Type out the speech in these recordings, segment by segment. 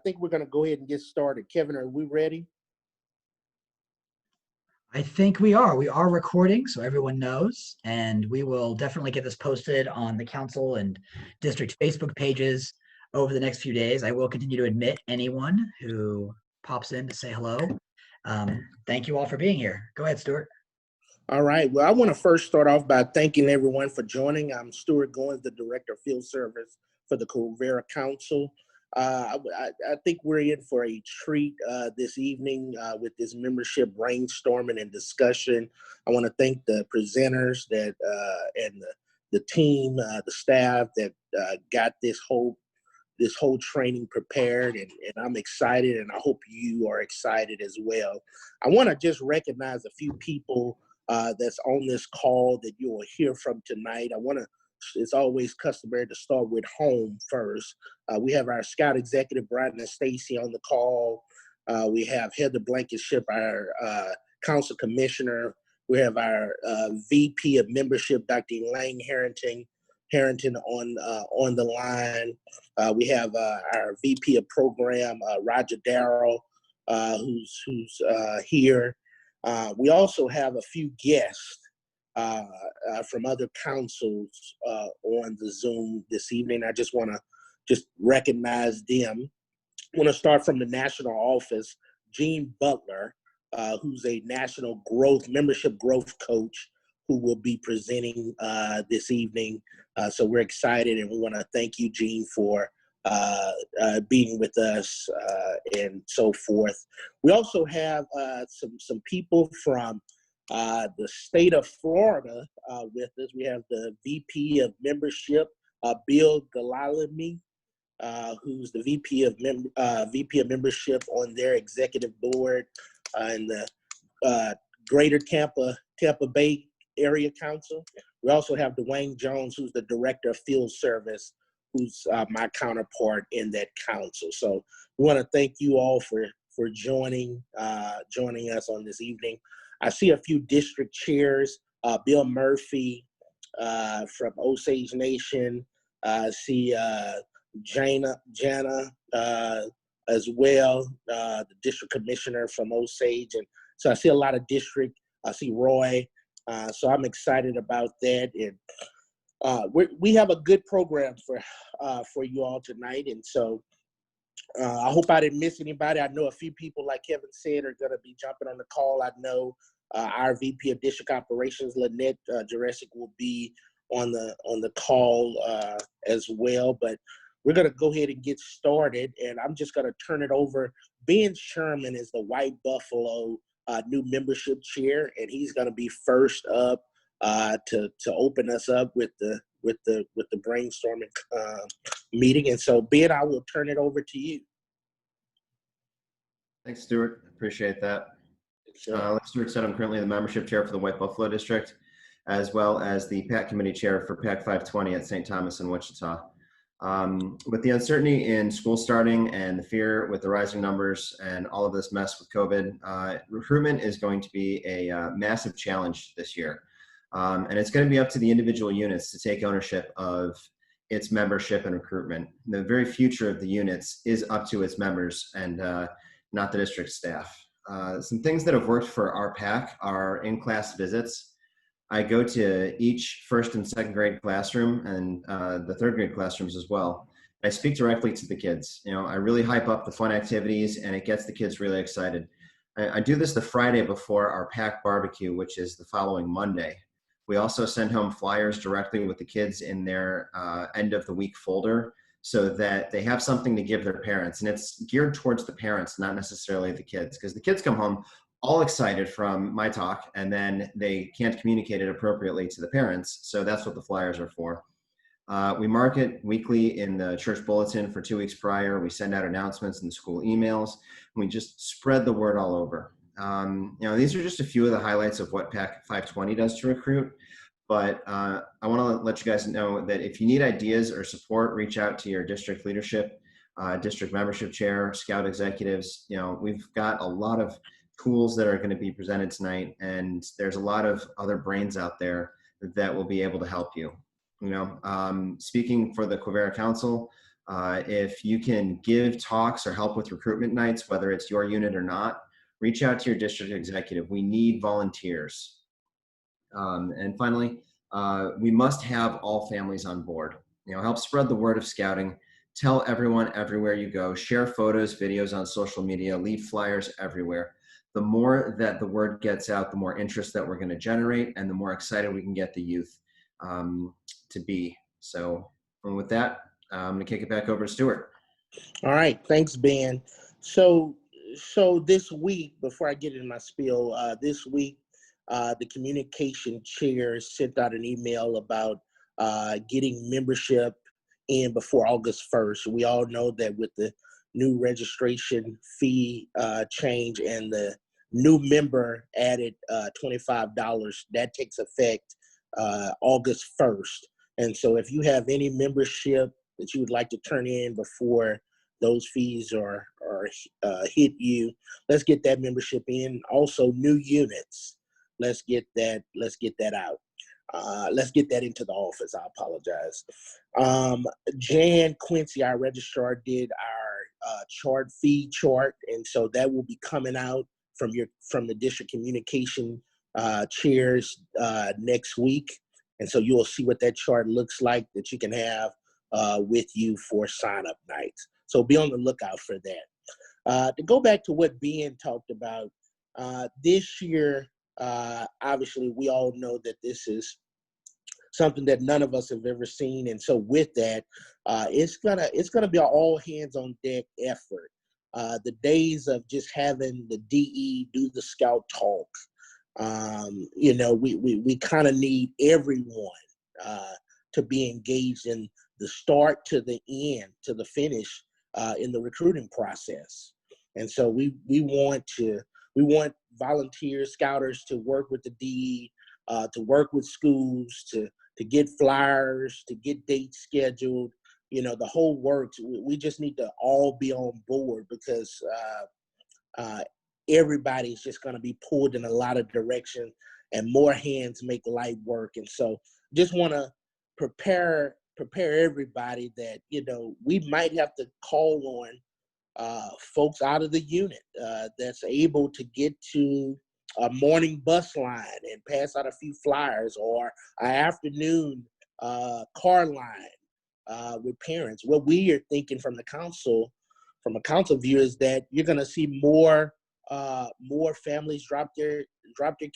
think we're going to go ahead and get started. Kevin, are we ready? I think we are. We are recording, so everyone knows, and we will definitely get this posted on the council and district Facebook pages over the next few days. I will continue to admit anyone who pops in to say hello. Thank you all for being here. Go ahead, Stuart. All right. Well, I want to first start off by thanking everyone for joining. I'm Stuart Goins, the Director of Field Service for the Quivira Council. I think we're in for a treat this evening with this membership brainstorming and discussion. I want to thank the presenters that and the team, the staff that got this whole training prepared, and I'm excited, and I hope you are excited as well. I want to just recognize a few people that's on this call that you will hear from tonight. It's always customary to start with home first. We have our Scout Executive, Brian and Stacy, on the call. We have Heather Blankenship, our Council Commissioner. We have our VP of Membership, Dr. Elaine Harrington on the line. We have our VP of Program, Roger Darrell, who's here. We also have a few guests from other councils on the Zoom this evening. I just want to recognize them. I want to start from the national office, Gene Butler, who's a national membership growth coach, who will be presenting this evening. So we're excited, and we want to thank you, Gene, for being with us and so forth. We also have some people from the state of Florida with us. We have the VP of Membership, Bill Galalimi, who's the VP of Membership on their executive board in the Greater Tampa Bay Area Council. We also have Dwayne Jones, who's the Director of Field Service, who's my counterpart in that council. So we want to thank you all for joining us on this evening. I see a few district chairs, Bill Murphy from Osage Nation. I see Jana as well, the district commissioner from Osage. And so I see a lot of district. I see Roy. So I'm excited about that. And we have a good program for you all tonight. And so I hope I didn't miss anybody. I know a few people, like Kevin said, are going to be jumping on the call. I know our VP of District Operations, Lynette Jurecic, will be on the call as well. But we're going to go ahead and get started, and I'm just going to turn it over. Ben Sherman is the White Buffalo new membership chair, and he's going to be first up to open us up with the brainstorming meeting. And so, Ben, I will turn it over to you. Thanks, Stuart. Appreciate that. Like Stuart said, I'm currently the membership chair for the White Buffalo District, as well as the PAC committee chair for PAC 520 at St. Thomas in Wichita. With the uncertainty in school starting and the fear with the rising numbers and all of this mess with COVID, recruitment is going to be a massive challenge this year. And it's going to be up to the individual units to take ownership of its membership and recruitment. The very future of the units is up to its members and not the district staff. Some things that have worked for our PAC are in-class visits. I go to each first and second grade classroom and the third grade classrooms as well. I speak directly to the kids. You know, I really hype up the fun activities, and it gets the kids really excited. I do this the Friday before our PAC barbecue, which is the following Monday. We also send home flyers directly with the kids in their end of the week folder so that they have something to give their parents. And it's geared towards the parents, not necessarily the kids, because the kids come home all excited from my talk, and then they can't communicate it appropriately to the parents. So that's what the flyers are for. We mark it weekly in the church bulletin for 2 weeks prior. We send out announcements in the school emails, and we just spread the word all over. You know, these are just a few of the highlights of what PAC 520 does to recruit. But I want to let you guys know that if you need ideas or support, reach out to your district leadership, district membership chair, scout executives. You know, we've got a lot of tools that are going to be presented tonight, and there's a lot of other brains out there that will be able to help you. You know, speaking for the Quivira Council, If you can give talks or help with recruitment nights, whether it's your unit or not, reach out to your district executive. We need volunteers. And finally, we must have all families on board. Help spread the word of scouting. Tell everyone everywhere you go. Share photos, videos on social media. Leave flyers everywhere. The more that the word gets out, the more interest that we're going to generate, and the more excited we can get the youth to be. So, and with that, I'm going to kick it back over to Stuart. All right, thanks, Ben. So this week, before I get into my spiel, this week, the communication chair sent out an email about getting membership in before August 1st. We all know that with the new registration fee change and the new member added $25, that takes effect August 1st. And so if you have any membership that you would like to turn in before those fees are hit you, let's get that membership in. Also, new units, let's get that out. Let's get that into the office. I apologize. Jan Quincy, our registrar, did our fee chart, and so that will be coming out from the district communication chairs next week. And so you'll see what that chart looks like that you can have with you for sign-up nights. So be on the lookout for that. To go back to what Ben talked about, this year, obviously we all know that this is something that none of us have ever seen. And so with that, it's gonna be an all hands on deck effort. The days of just having the DE do the scout talk, we kind of need everyone to be engaged in the start to the end, to the finish in the recruiting process. And so we want volunteers, scouters to work with the DE, to work with schools, to get flyers, to get dates scheduled, the whole works. We just need to all be on board because everybody's just going to be pulled in a lot of directions, and more hands make light work. And so just want to prepare everybody that, we might have to call on folks out of the unit that's able to get to a morning bus line and pass out a few flyers, or an afternoon car line with parents. What we are thinking from a council view is that you're going to see more families drop their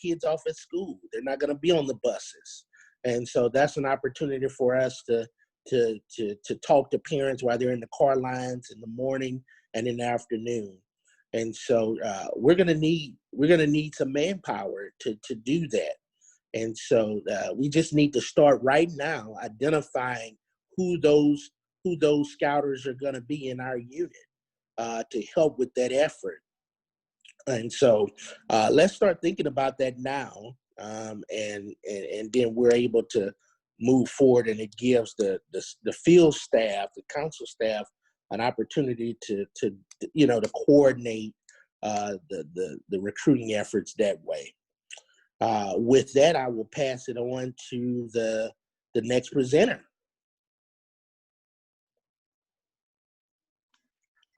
kids off at school. They're not going to be on the buses. And so that's an opportunity for us to talk to parents while they're in the car lines in the morning and in the afternoon. And so we're gonna need some manpower to do that. And so we just need to start right now identifying who those scouters are gonna be in our unit to help with that effort. And so let's start thinking about that now, and then we're able to move forward, and it gives the field staff, the council staff, an opportunity to coordinate the recruiting efforts that way. With that, I will pass it on to the next presenter.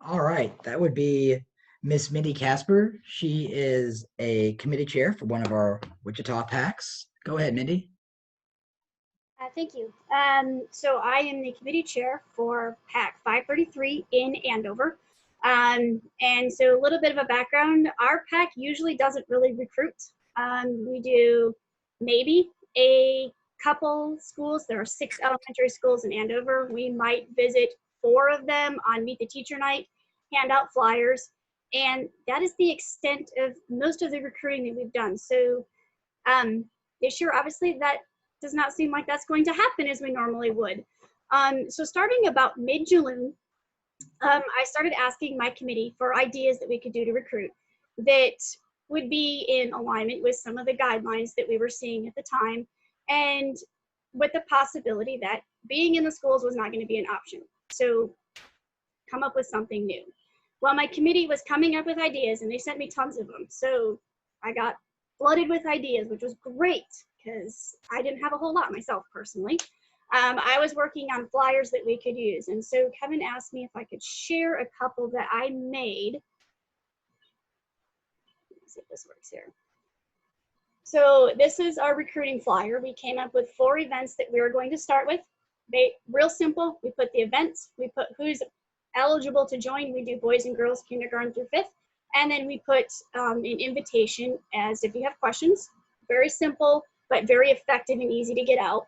All right, that would be Miss Mindy Casper. She is a committee chair for one of our Wichita PACs. Go ahead, Mindy. Thank you. So I am the committee chair for PAC 533 in Andover. And so a little bit of a background, our PAC usually doesn't really recruit. We do maybe a couple schools. There are 6 elementary schools in Andover. We might visit 4 of them on Meet the Teacher Night, hand out flyers. And that is the extent of most of the recruiting that we've done. So this year, obviously, that does not seem like that's going to happen as we normally would. So starting about mid-June, I started asking my committee for ideas that we could do to recruit that would be in alignment with some of the guidelines that we were seeing at the time, and with the possibility that being in the schools was not going to be an option. So come up with something new. Well, my committee was coming up with ideas, and they sent me tons of them. So I got flooded with ideas, which was great, because I didn't have a whole lot myself personally. I was working on flyers that we could use. And so Kevin asked me if I could share a couple that I made. Let's see if this works here. So this is our recruiting flyer. We came up with 4 events that we were going to start with. Real simple. We put the events, we put who's eligible to join. We do boys and girls kindergarten through 5th. And then we put an invitation as if you have questions. Very simple, but very effective and easy to get out.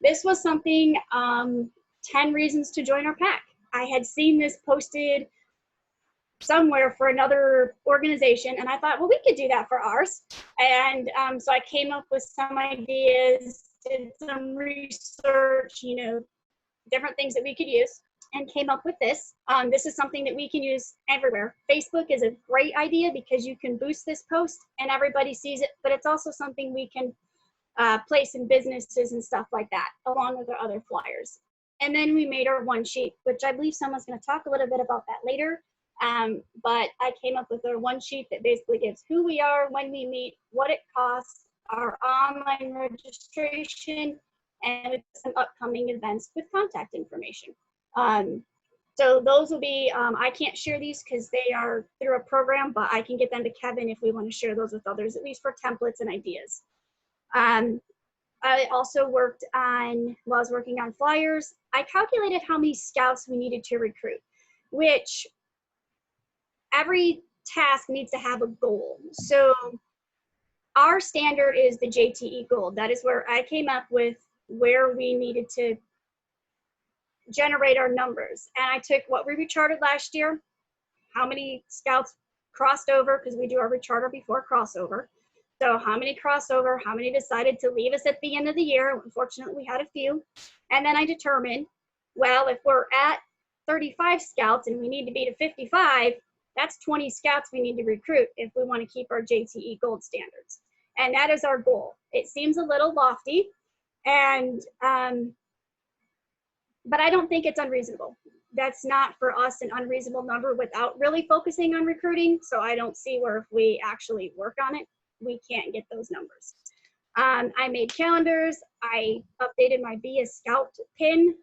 This was something, 10 reasons to join our PAC. I had seen this posted somewhere for another organization, and I thought, well, we could do that for ours. And so I came up with some ideas, did some research, you know, different things that we could use, and came up with this. This is something that we can use everywhere. Facebook is a great idea because you can boost this post and everybody sees it, but it's also something we can place in businesses and stuff like that, along with our other flyers. And then we made our one sheet, which I believe someone's going to talk a little bit about that later. But I came up with our one sheet that basically gives who we are, when we meet, what it costs, our online registration, and some upcoming events with contact information. So those will be, I can't share these because they are through a program, but I can get them to Kevin if we want to share those with others, at least for templates and ideas. I also worked on, while I was working on flyers, I calculated how many scouts we needed to recruit, which every task needs to have a goal. So our standard is the JTE goal. That is where I came up with where we needed to generate our numbers. And I took what we recharted last year, how many scouts crossed over, because we do our recharter before crossover. So how many crossover, how many decided to leave us at the end of the year? Unfortunately, we had a few. And then I determined, well, if we're at 35 scouts and we need to be to 55, that's 20 scouts we need to recruit if we want to keep our JTE gold standards. And that is our goal. It seems a little lofty, and but I don't think it's unreasonable. That's not for us an unreasonable number without really focusing on recruiting. So I don't see where if we actually work on it, we can't get those numbers. I made calendars. I updated my Be a Scout pin.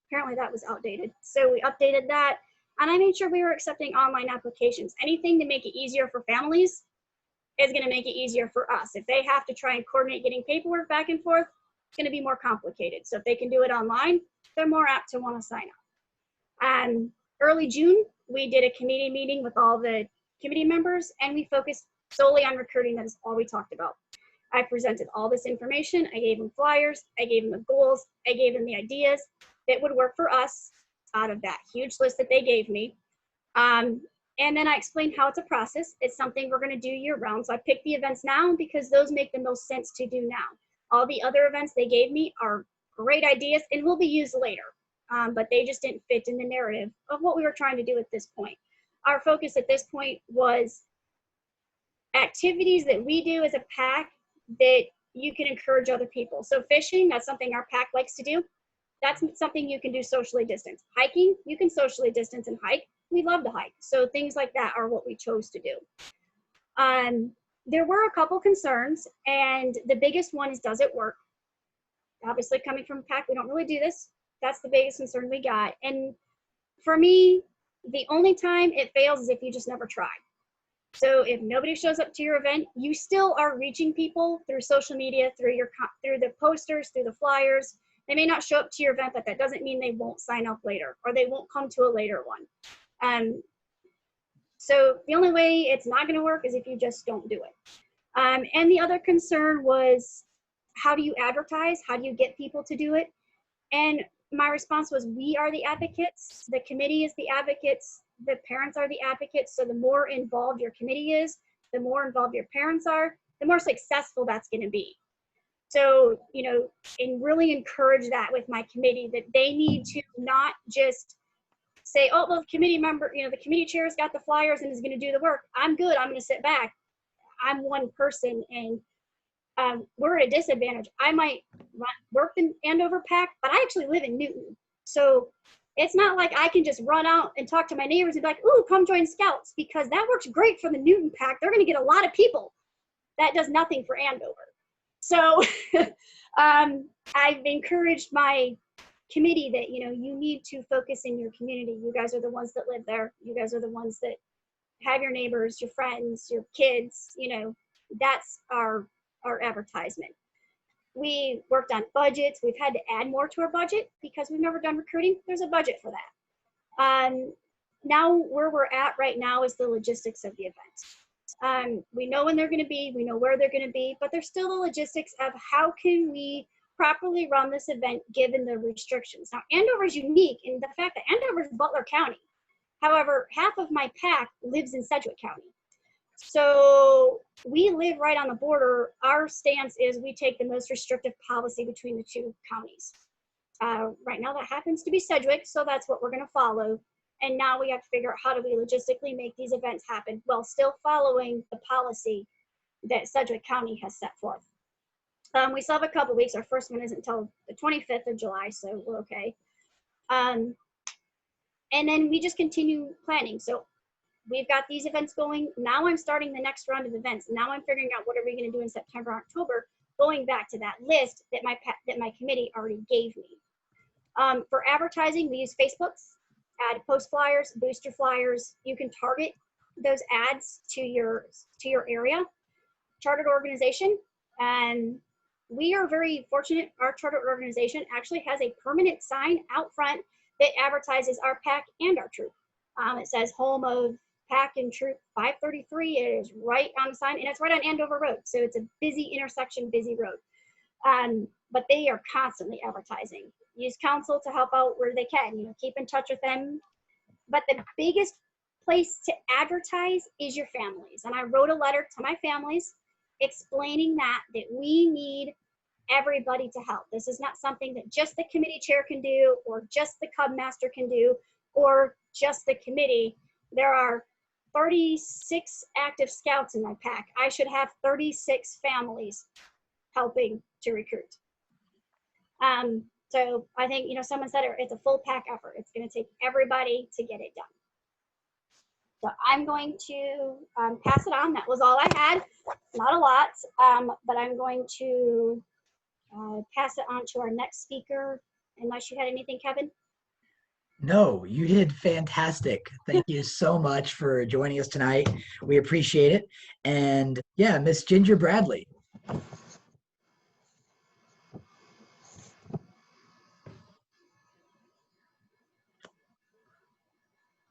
Apparently that was outdated. So we updated that. And I made sure we were accepting online applications. Anything to make it easier for families is going to make it easier for us. If they have to try and coordinate getting paperwork back and forth, it's going to be more complicated. So if they can do it online, they're more apt to want to sign up. Early June, we did a committee meeting with all the committee members, and we focused solely on recruiting. That is all we talked about. I presented all this information. I gave them flyers. I gave them the goals. I gave them the ideas that would work for us out of that huge list that they gave me. And then I explained how it's a process. It's something we're going to do year round. So I picked the events now because those make the most sense to do now. All the other events they gave me are great ideas and will be used later, but they just didn't fit in the narrative of what we were trying to do at this point. Our focus at this point was activities that we do as a PAC that you can encourage other people. So fishing, that's something our PAC likes to do. That's something you can do socially distanced. Hiking, you can socially distance and hike. We love to hike. So things like that are what we chose to do. There were a couple concerns, and the biggest one is, does it work? Obviously, coming from PAC, we don't really do this. That's the biggest concern we got. And for me, the only time it fails is if you just never try. So if nobody shows up to your event, you still are reaching people through social media, through the posters, through the flyers. They may not show up to your event, but that doesn't mean they won't sign up later or they won't come to a later one. So the only way it's not going to work is if you just don't do it. And the other concern was, how do you advertise? How do you get people to do it? And my response was, we are the advocates. The committee is the advocates. The parents are the advocates. So the more involved your committee is, the more involved your parents are, the more successful that's going to be. So, you know, and really encourage that with my committee, that they need to not just say, oh, well, the committee member, you know, the committee chair's got the flyers and is going to do the work. I'm good. I'm going to sit back. I'm one person, and we're at a disadvantage. I might work in Andover PAC, but I actually live in Newton. So it's not like I can just run out and talk to my neighbors and be like, ooh, come join Scouts, because that works great for the Newton PAC. They're going to get a lot of people. That does nothing for Andover. So I've encouraged my committee that, you need to focus in your community. You guys are the ones that live there. You guys are the ones that have your neighbors, your friends, your kids, that's our advertisement. We worked on budgets. We've had to add more to our budget because we've never done recruiting. There's a budget for that. Now where we're at right now is the logistics of the event. We know when they're going to be, we know where they're going to be, but there's still the logistics of how can we properly run this event given the restrictions. Now, Andover is unique in the fact that Andover is Butler County. However, half of my PAC lives in Sedgwick County. So we live right on the border. Our stance is we take the most restrictive policy between the two counties. Right now that happens to be Sedgwick, so that's what we're going to follow. And now we have to figure out how do we logistically make these events happen while still following the policy that Sedgwick County has set forth. We still have a couple weeks. Our first one isn't until the 25th of July, so we're okay. And then we just continue planning. So we've got these events going. Now I'm starting the next round of events. Now I'm figuring out what are we going to do in September, October, going back to that list that my committee already gave me. For advertising, we use Facebooks, add post flyers, booster flyers. You can target those ads to your area. Chartered organization, and we are very fortunate. Our chartered organization actually has a permanent sign out front that advertises our PAC and our troop. It says home of PAC and troop 533. It is right on the sign, and it's right on Andover Road. So it's a busy intersection, busy road. But they are constantly advertising. Use council to help out where they can, keep in touch with them. But the biggest place to advertise is your families. And I wrote a letter to my families explaining that we need everybody to help. This is not something that just the committee chair can do, or just the Cub Master can do, or just the committee. There are 36 active scouts in my PAC. I should have 36 families helping to recruit. So I think, someone said it's a full PAC effort. It's going to take everybody to get it done. So I'm going to pass it on. That was all I had. Not a lot, but I'm going to pass it on to our next speaker, unless you had anything, Kevin. No, you did fantastic. Thank you so much for joining us tonight. We appreciate it. And yeah, Miss Ginger Bradley.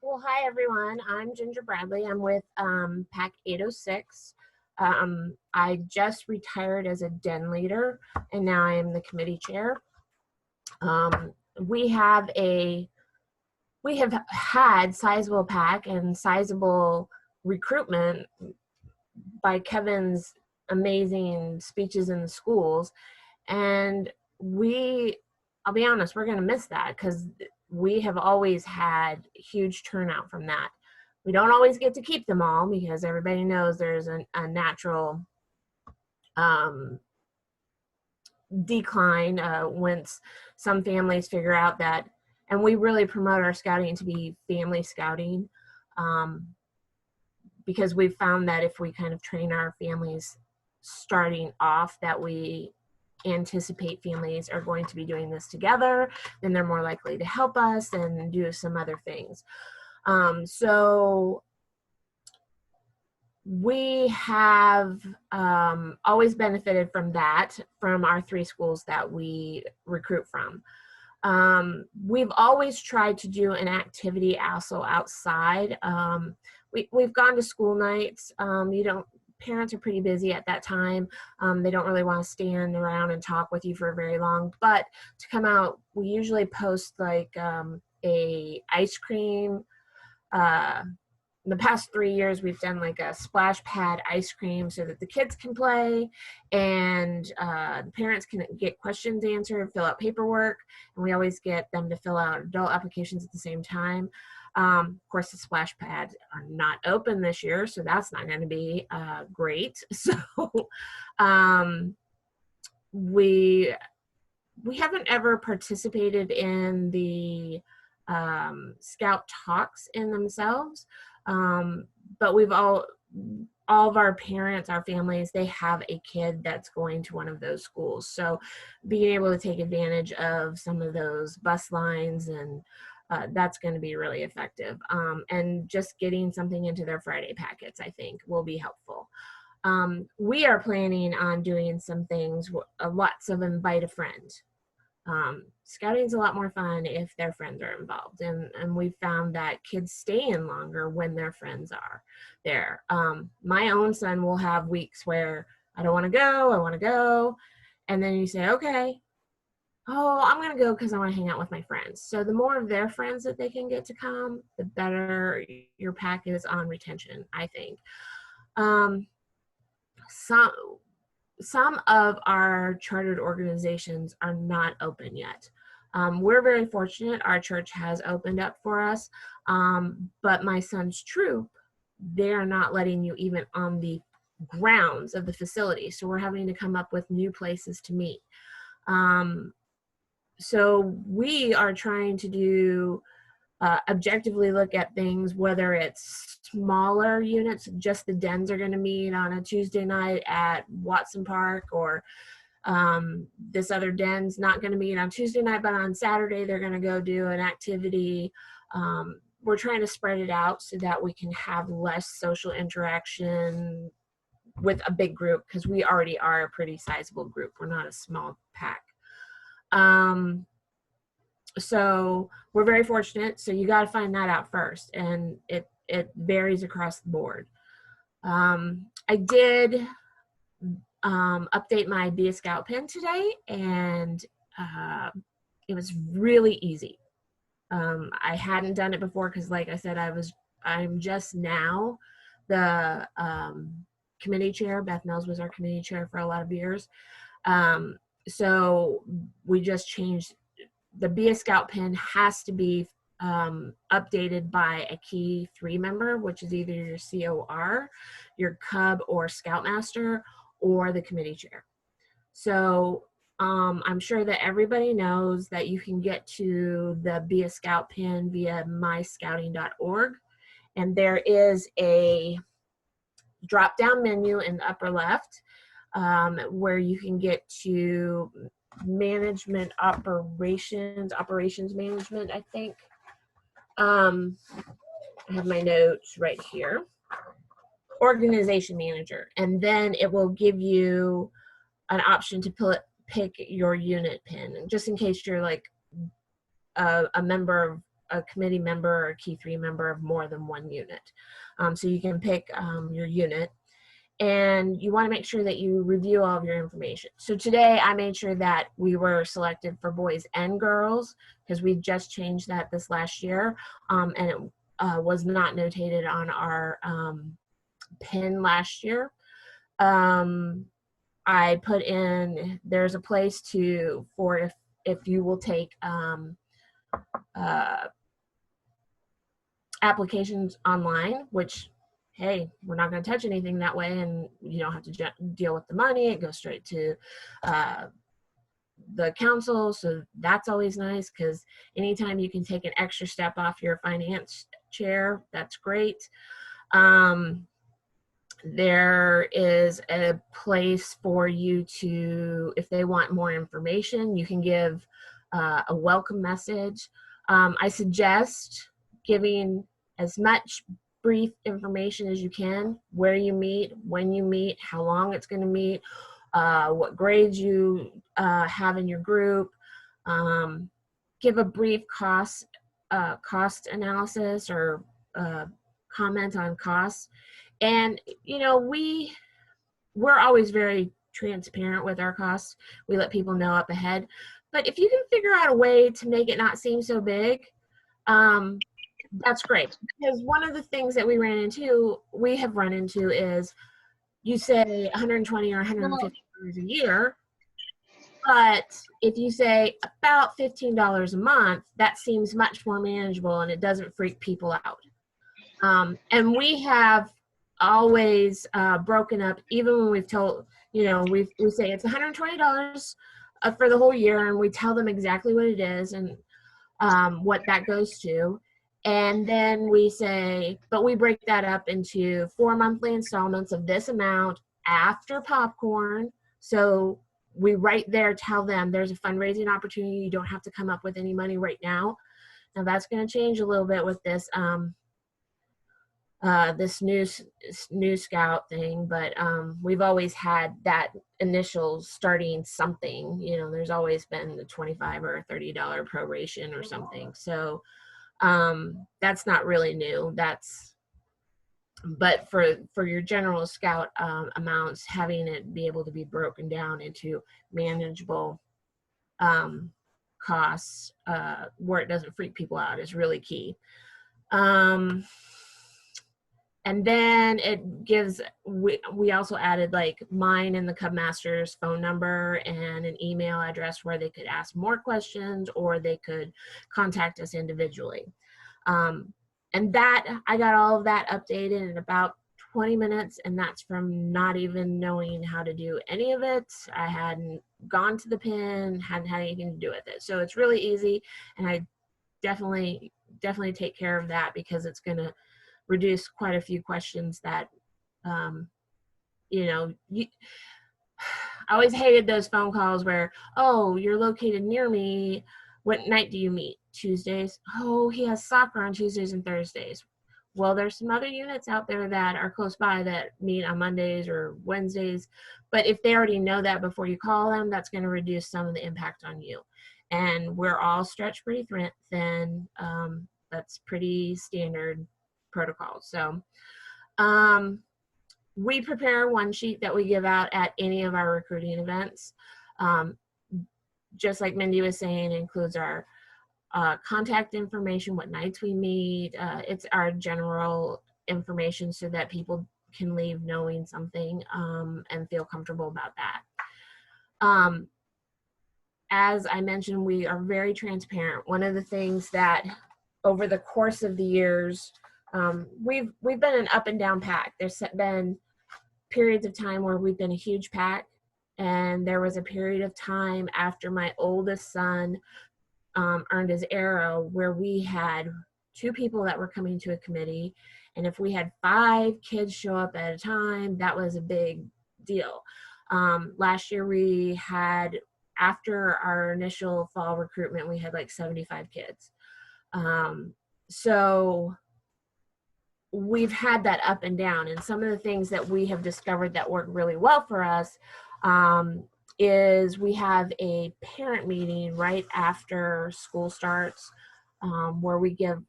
Well, hi everyone. I'm Ginger Bradley. I'm with PAC 806. I just retired as a den leader, and now I am the committee chair. We have had sizable PAC and sizable recruitment by Kevin's amazing speeches in the schools, and I'll be honest, we're going to miss that because we have always had huge turnout from that. We don't always get to keep them all because everybody knows there's a natural decline once some families figure out that, and we really promote our scouting to be family scouting, because we've found that if we kind of train our families starting off that we anticipate families are going to be doing this together, then they're more likely to help us and do some other things. So we have always benefited from that, from our 3 schools that we recruit from. We've always tried to do an activity also outside. We've gone to school nights. Parents are pretty busy at that time. They don't really want to stand around and talk with you for very long, but to come out, we usually post like a ice cream. The past 3 years, we've done like a splash pad ice cream so that the kids can play and the parents can get questions answered, fill out paperwork, and we always get them to fill out adult applications at the same time. Of course, the splash pads are not open this year, so that's not going to be great. So we haven't ever participated in the Scout talks in themselves, but we've all of our parents, our families, they have a kid that's going to one of those schools. So being able to take advantage of some of those bus lines, and that's going to be really effective. And just getting something into their Friday packets, I think, will be helpful. We are planning on doing some things, lots of invite a friend. Scouting is a lot more fun if their friends are involved, and we've found that kids stay in longer when their friends are there. My own son will have weeks where I don't want to go, I want to go, and then you say, okay, oh, I'm going to go because I want to hang out with my friends. So the more of their friends that they can get to come, the better your pack is on retention, I think. Some of our chartered organizations are not open yet. We're very fortunate. Our church has opened up for us, but my son's troop, they're not letting you even on the grounds of the facility. So we're having to come up with new places to meet. So we are trying to do objectively look at things, whether it's smaller units, just the dens are going to meet on a Tuesday night at Watson Park, or this other den's not going to meet on Tuesday night, but on Saturday they're going to go do an activity. We're trying to spread it out so that we can have less social interaction with a big group, because we already are a pretty sizable group. We're not a small pack. So we're very fortunate. So you got to find that out first, and it varies across the board. I did update my Be a Scout pin today, and it was really easy. I hadn't done it before because, like I said, I'm just now the committee chair. Beth Mills was our committee chair for a lot of years. So we just changed. The Be a Scout pin has to be updated by a Key 3 member, which is either your COR, your Cub or Scoutmaster, or the committee chair. So I'm sure that everybody knows that you can get to the Be a Scout pin via myscouting.org, and there is a drop-down menu in the upper left where you can get to management operations management, I think. I have my notes right here. Organization manager, and then it will give you an option to pick your unit pin, and just in case you're like a member of a committee member or a Key 3 member of more than one unit. So you can pick your unit, and you want to make sure that you review all of your information. So today I made sure that we were selected for boys and girls, because we just changed that this last year, and it was not notated on our pin last year. I put in, there's a place for if you will take applications online, which, hey, we're not going to touch anything that way, and you don't have to deal with the money. It goes straight to the council, so that's always nice, because anytime you can take an extra step off your finance chair, that's great. There is a place for you to, if they want more information, you can give a welcome message. I suggest giving as much brief information as you can: where you meet, when you meet, how long it's going to meet, what grades you have in your group. Give a brief cost analysis or comment on costs. And you know, we're always very transparent with our costs. We let people know up ahead. But if you can figure out a way to make it not seem so big, that's great. Because one of the things that we have run into is, you say $120 or $150 a year, but if you say about $15 a month, that seems much more manageable and it doesn't freak people out. And we have always broken up, even when we've told, you know, we say it's $120 for the whole year, and we tell them exactly what it is and what that goes to. And then we say, but we break that up into 4 monthly installments of this amount after popcorn. So we right there tell them there's a fundraising opportunity. You don't have to come up with any money right now. Now that's going to change a little bit with this this new scout thing, but we've always had that initial starting something. You know, there's always been the $25 or $30 proration or something. So that's not really new. But for your general scout amounts, having it be able to be broken down into manageable costs where it doesn't freak people out is really key. And then it gives, we also added like mine and the Cub Master's phone number and an email address where they could ask more questions or they could contact us individually. And that, I got all of that updated in about 20 minutes, and that's from not even knowing how to do any of it. I hadn't gone to the pin, hadn't had anything to do with it. So it's really easy, and I definitely take care of that because it's going to reduce quite a few questions that, you know, I always hated those phone calls where, oh, you're located near me. What night do you meet? Tuesdays. Oh, he has soccer on Tuesdays and Thursdays. Well, there's some other units out there that are close by that meet on Mondays or Wednesdays. But if they already know that before you call them, that's going to reduce some of the impact on you. And we're all stretched pretty thin. That's pretty standard protocol. So we prepare one sheet that we give out at any of our recruiting events. Just like Mindy was saying, includes our contact information, what nights we meet. It's our general information so that people can leave knowing something and feel comfortable about that. As I mentioned, we are very transparent. One of the things that over the course of the years, we've been an up and down pack. There's been periods of time where we've been a huge pack, and there was a period of time after my oldest son earned his arrow where we had 2 people that were coming to a committee, and if we had 5 kids show up at a time, that was a big deal. Last year we had, after our initial fall recruitment, we had like 75 kids. So we've had that up and down, and some of the things that we have discovered that work really well for us is we have a parent meeting right after school starts where we give,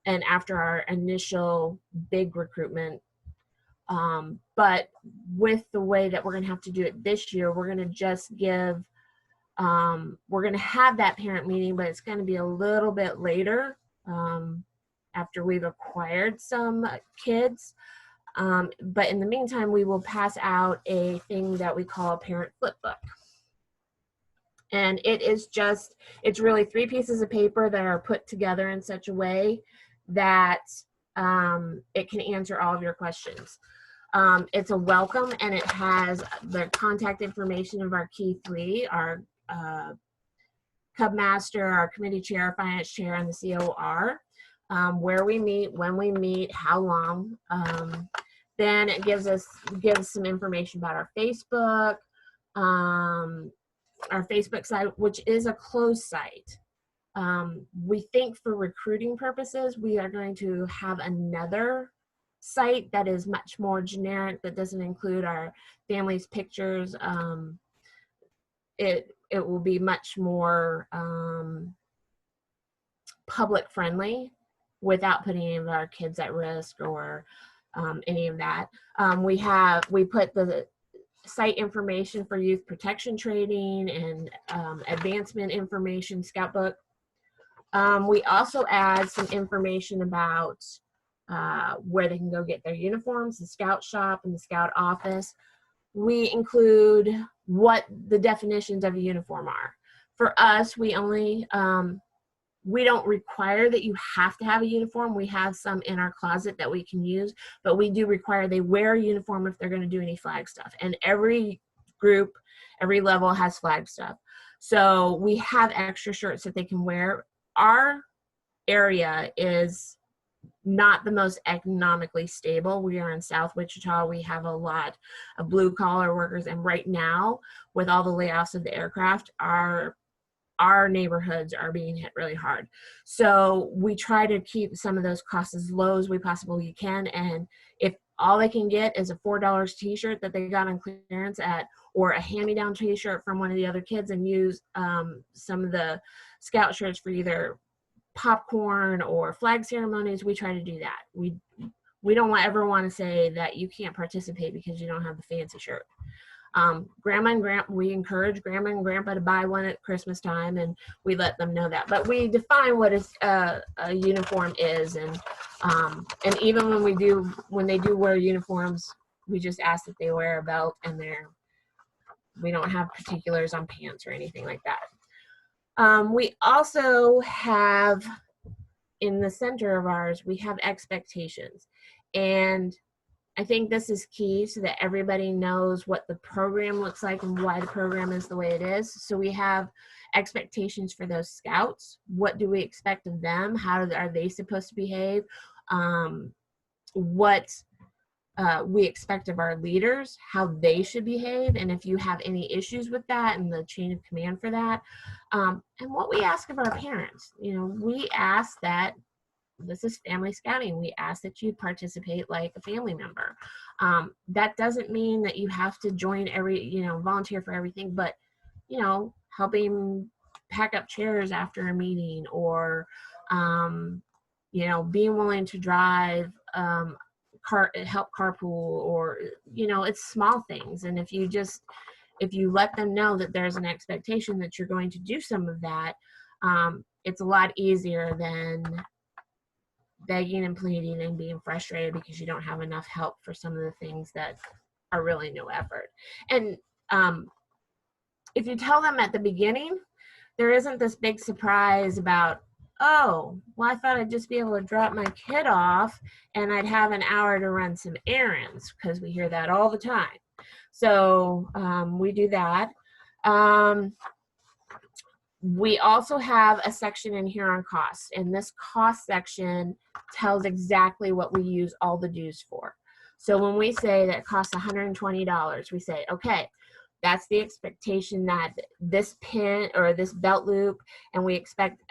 and after our initial big recruitment. But with the way that we're going to have to do it this year, we're going to just give, we're going to have that parent meeting, but it's going to be a little bit later after we've acquired some kids. But in the meantime, we will pass out a thing that we call a parent flip book. And it is just, it's really 3 pieces of paper that are put together in such a way that it can answer all of your questions. It's a welcome, and it has the contact information of our key 3, our Cub Master, our committee chair, our finance chair, and the COR, where we meet, when we meet, how long. Then it gives some information about our Facebook site, which is a closed site. We think for recruiting purposes, we are going to have another site that is much more generic, that doesn't include our family's pictures. It will be much more public friendly without putting any of our kids at risk or any of that. We put the site information for youth protection training and advancement information, scout book. We also add some information about where they can go get their uniforms, the scout shop and the scout office. We include what the definitions of a uniform are. For us, we only, we don't require that you have to have a uniform. We have some in our closet that we can use, but we do require they wear a uniform if they're going to do any flag stuff. And every group, every level has flag stuff. So we have extra shirts that they can wear. Our area is not the most economically stable. We are in South Wichita. We have a lot of blue collar workers, and right now, with all the layoffs of the aircraft, our neighborhoods are being hit really hard. So we try to keep some of those costs as low as we possibly can. And if all they can get is a $4 t-shirt that they got on clearance at, or a hand-me-down t-shirt from one of the other kids, and use some of the scout shirts for either popcorn or flag ceremonies, we try to do that. We don't ever want to say that you can't participate because you don't have the fancy shirt. We encourage grandma and grandpa to buy one at Christmas time, and we let them know that. But we define what a uniform is, and even when they do wear uniforms, we just ask that they wear a belt, and we don't have particulars on pants or anything like that. We also have, in the center of ours, we have expectations, and I think this is key so that everybody knows what the program looks like and why the program is the way it is. So we have expectations for those scouts. What do we expect of them? How are they supposed to behave? What we expect of our leaders, how they should behave, and if you have any issues with that and the chain of command for that. And what we ask of our parents. We ask that this is family scouting. We ask that you participate like a family member. That doesn't mean that you have to join volunteer for everything, but, helping pack up chairs after a meeting, or, being willing to drive, help carpool, or, it's small things. And if you let them know that there's an expectation that you're going to do some of that, it's a lot easier than begging and pleading and being frustrated because you don't have enough help for some of the things that are really no effort. And if you tell them at the beginning, there isn't this big surprise about, oh, well, I thought I'd just be able to drop my kid off and I'd have an hour to run some errands, because we hear that all the time. So we do that. We also have a section in here on costs, and this cost section tells exactly what we use all the dues for. So when we say that it costs $120, we say, okay, that's the expectation that this pin or this belt loop, and we expect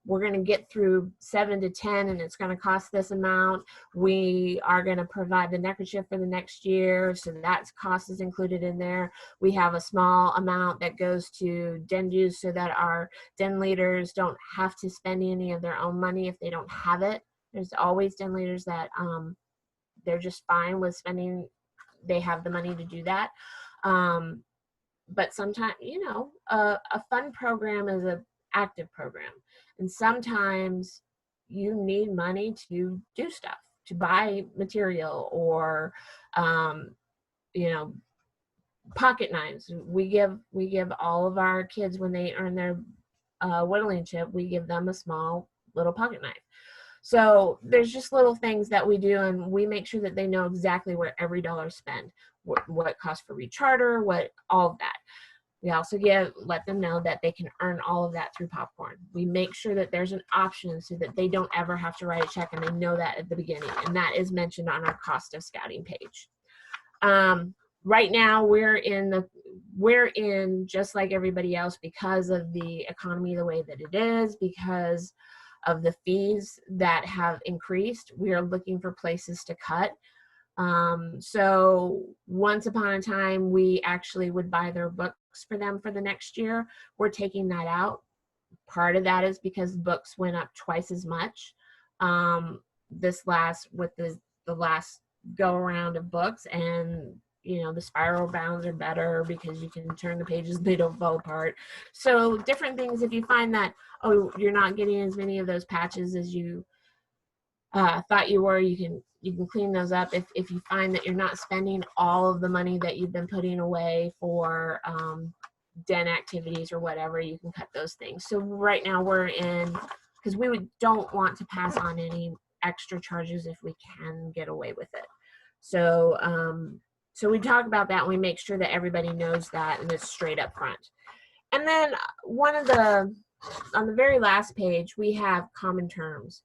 we're going to get through 7 to 10, and it's going to cost this amount. We are going to provide the neckerchief for the next year, so that cost is included in there. We have a small amount that goes to den dues so that our den leaders don't have to spend any of their own money if they don't have it. There's always den leaders that they're just fine with spending. They have the money to do that. But sometimes, a fun program is an active program. And sometimes you need money to do stuff, to buy material, or, pocket knives. We give all of our kids, when they earn their whittling chip, we give them a small little pocket knife. So there's just little things that we do, and we make sure that they know exactly where every dollar is spent, what it costs for recharter, all of that. We also let them know that they can earn all of that through popcorn. We make sure that there's an option so that they don't ever have to write a check, and they know that at the beginning, and that is mentioned on our cost of scouting page. Right now we're in just like everybody else, because of the economy the way that it is, because of the fees that have increased. We are looking for places to cut. So once upon a time, we actually would buy their books for them for the next year. We're taking that out. Part of that is because books went up twice as much the last go around of books, and the spiral bounds are better because you can turn the pages, they don't fall apart. So different things. If you find that, you're not getting as many of those patches as you thought you were, you can clean those up. If you find that you're not spending all of the money that you've been putting away for den activities or whatever, you can cut those things. So right now we're in, because we don't want to pass on any extra charges if we can get away with it. So so we talk about that, and we make sure that everybody knows that, and it's straight up front. And then one of the on the very last page, we have common terms.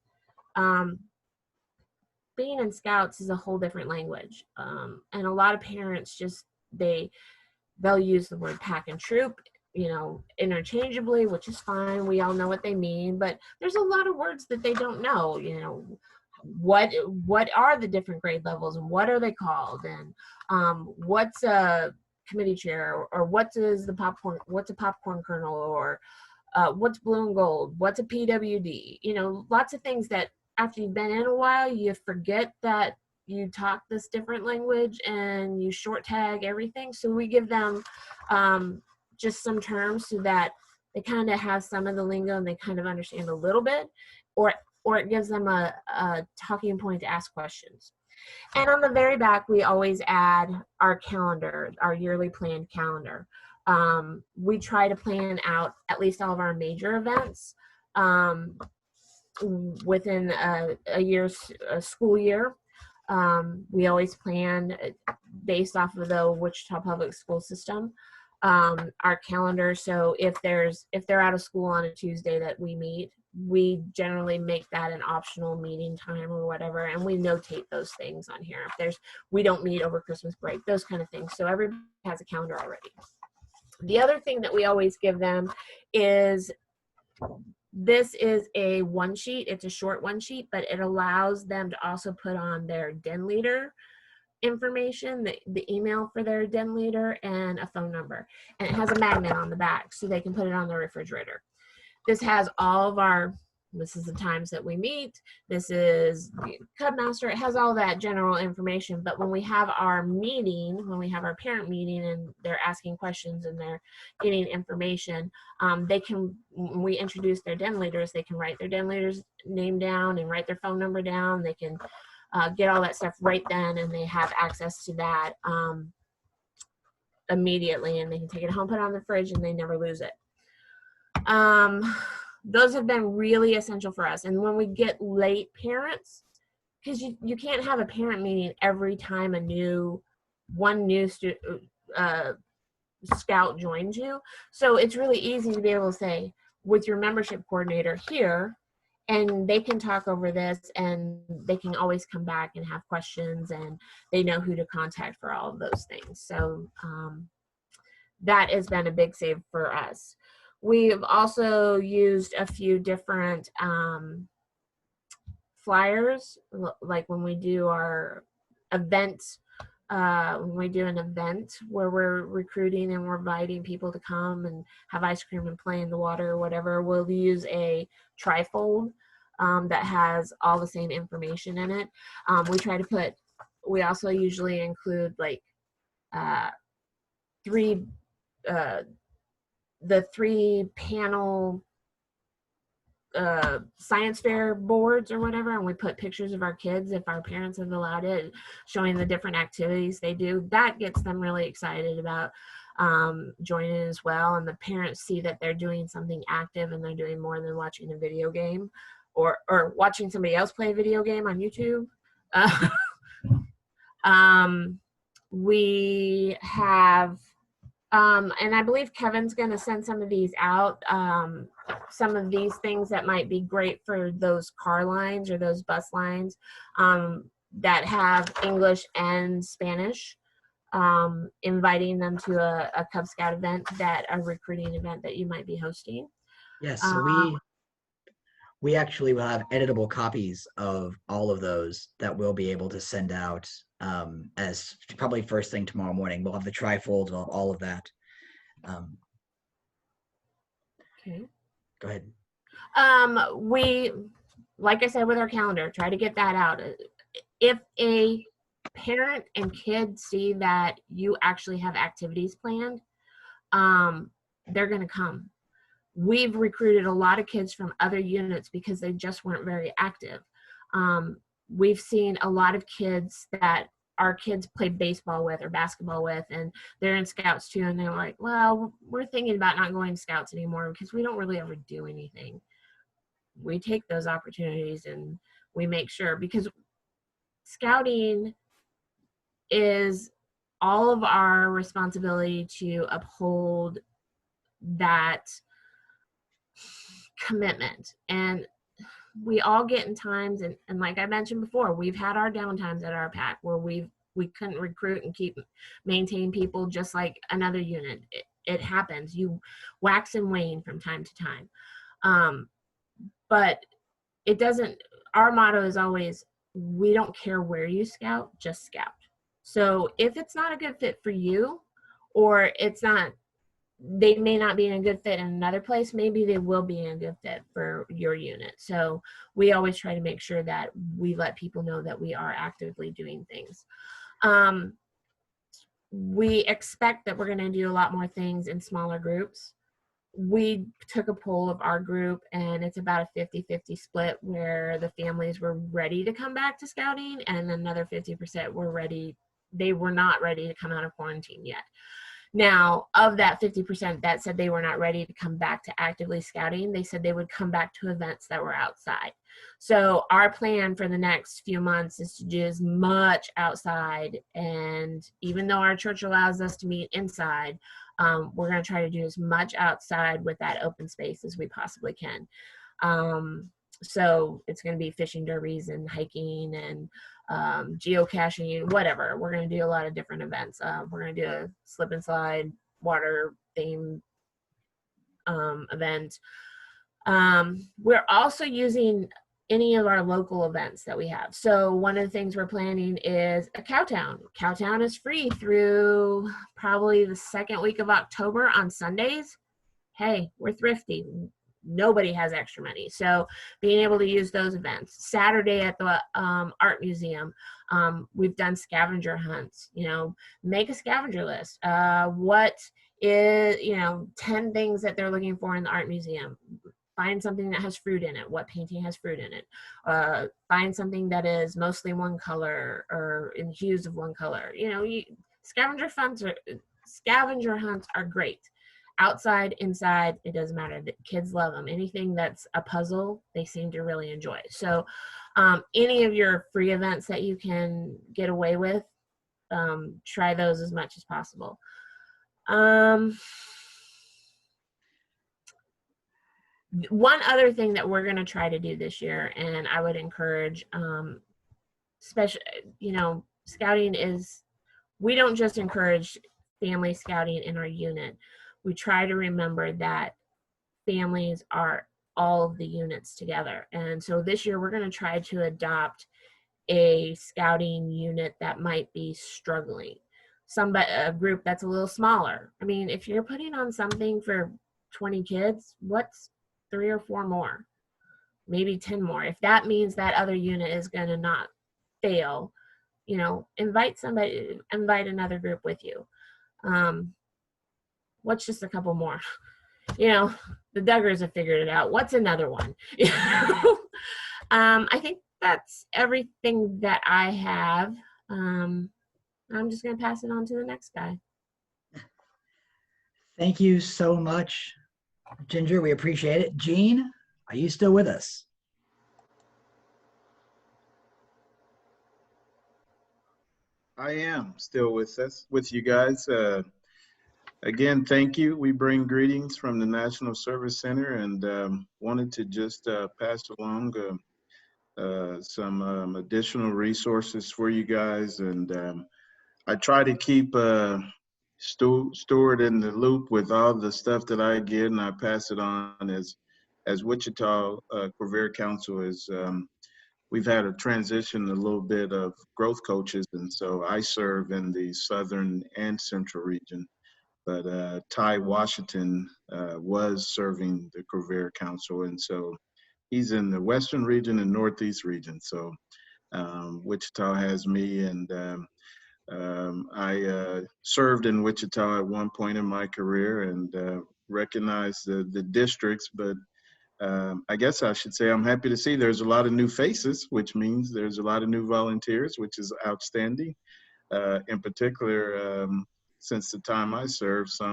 Being in Scouts is a whole different language. And a lot of parents just, they'll use the word pack and troop, you know, interchangeably, which is fine. We all know what they mean, but there's a lot of words that they don't know, you know, what are the different grade levels and what are they called, and what's a committee chair, or what's a popcorn kernel, or what's blue and gold, what's a PWD, you know, lots of things that after you've been in a while, you forget that you talk this different language and you short tag everything. So we give them just some terms so that they kind of have some of the lingo and they kind of understand a little bit, or it gives them a talking point to ask questions. And on the very back, we always add our calendar, our yearly planned calendar. We try to plan out at least all of our major events within a school year. We always plan based off of the Wichita Public School System, our calendar. So if they're out of school on a Tuesday that we meet, we generally make that an optional meeting time or whatever, and we notate those things on here. If we don't meet over Christmas break, those kind of things. So everybody has a calendar already. The other thing that we always give them is, this is a one sheet. It's a short one sheet, but it allows them to also put on their den leader information, the email for their den leader, and a phone number. And it has a magnet on the back so they can put it on their refrigerator. This has all of this is the times that we meet. This is the Cub Master. It has all that general information. But when we have our meeting, when we have our parent meeting and they're asking questions and they're getting information, when we introduce their den leaders, they can write their den leader's name down and write their phone number down. They can get all that stuff right then, and they have access to that immediately, and they can take it home, put it on the fridge, and they never lose it. Those have been really essential for us. And when we get late parents, because you can't have a parent meeting every time one new scout joins you. So it's really easy to be able to say, with your membership coordinator here, and they can talk over this, and they can always come back and have questions, and they know who to contact for all of those things. So that has been a big save for us. We've also used a few different flyers, like when we do our event, when we do an event where we're recruiting and we're inviting people to come and have ice cream and play in the water or whatever, we'll use a trifold that has all the same information in it. We also usually include like the 3-panel science fair boards or whatever, and we put pictures of our kids, if our parents have allowed it, showing the different activities they do. That gets them really excited about joining as well, and the parents see that they're doing something active and they're doing more than watching a video game or watching somebody else play a video game on YouTube. We have and I believe Kevin's going to send some of these out, some of these things that might be great for those car lines or those bus lines that have English and Spanish, inviting them to a Cub Scout event, a recruiting event that you might be hosting. Yes, so we actually will have editable copies of all of those that we'll be able to send out as probably first thing tomorrow morning. We'll have the trifolds, we'll have all of that. Okay. Go ahead. We, like I said, with our calendar, try to get that out. If a parent and kid see that you actually have activities planned, they're going to come. We've recruited a lot of kids from other units because they just weren't very active. We've seen a lot of kids that our kids play baseball with or basketball with, and they're in Scouts too, and they're like, well, we're thinking about not going to Scouts anymore because we don't really ever do anything. We take those opportunities and we make sure, because Scouting is all of our responsibility to uphold that commitment. And we all get in times, and like I mentioned before, we've had our downtimes at our pack where we couldn't recruit and maintain people, just like another unit. It happens. You wax and wane from time to time. But it doesn't, our motto is always, we don't care where you scout, just scout. So if it's not a good fit for you, or they may not be in a good fit in another place, maybe they will be in a good fit for your unit. So we always try to make sure that we let people know that we are actively doing things. We expect that we're going to do a lot more things in smaller groups. We took a poll of our group, and it's about a 50-50 split, where the families were ready to come back to scouting, and another 50% they were not ready to come out of quarantine yet. Now, of that 50% that said they were not ready to come back to actively scouting, they said they would come back to events that were outside. So our plan for the next few months is to do as much outside, and even though our church allows us to meet inside, we're going to try to do as much outside with that open space as we possibly can. So it's going to be fishing derbies and hiking and geocaching, whatever. We're going to do a lot of different events. We're going to do a slip and slide water theme event. We're also using any of our local events that we have. So one of the things we're planning is a Cowtown. Cowtown is free through probably the second week of October on Sundays. Hey, we're thrifty. Nobody has extra money. So being able to use those events. Saturday at the art museum, we've done scavenger hunts. Make a scavenger list. What is, 10 things that they're looking for in the art museum. Find something that has fruit in it. What painting has fruit in it? Find something that is mostly one color or in hues of one color. Scavenger hunts are great. Outside, inside, it doesn't matter. The kids love them. Anything that's a puzzle, they seem to really enjoy. So any of your free events that you can get away with, try those as much as possible. One other thing that we're going to try to do this year, and I would encourage, scouting is, we don't just encourage family scouting in our unit. We try to remember that families are all of the units together. And so this year we're going to try to adopt a scouting unit that might be struggling. A group that's a little smaller. I mean, if you're putting on something for 20 kids, what's 3 or 4 more? Maybe 10 more. If that means that other unit is going to not fail, invite another group with you. What's just a couple more? The Duggars have figured it out. What's another one? I think that's everything that I have. I'm just going to pass it on to the next guy. Thank you so much, Ginger. We appreciate it. Gene, are you still with us? I am still with you guys. Again, thank you. We bring greetings from the National Service Center, and wanted to just pass along some additional resources for you guys. And I try to keep Stuart in the loop with all the stuff that I get, and I pass it on as Wichita Quivira Council is. We've had a transition, a little bit of growth coaches, and so I serve in the southern and central region. But Ty Washington was serving the Quivira Council, and so he's in the western region and northeast region. So Wichita has me, and I served in Wichita at one point in my career and recognized the districts, but I guess I should say I'm happy to see there's a lot of new faces, which means there's a lot of new volunteers, which is outstanding. In particular, since the time I served, I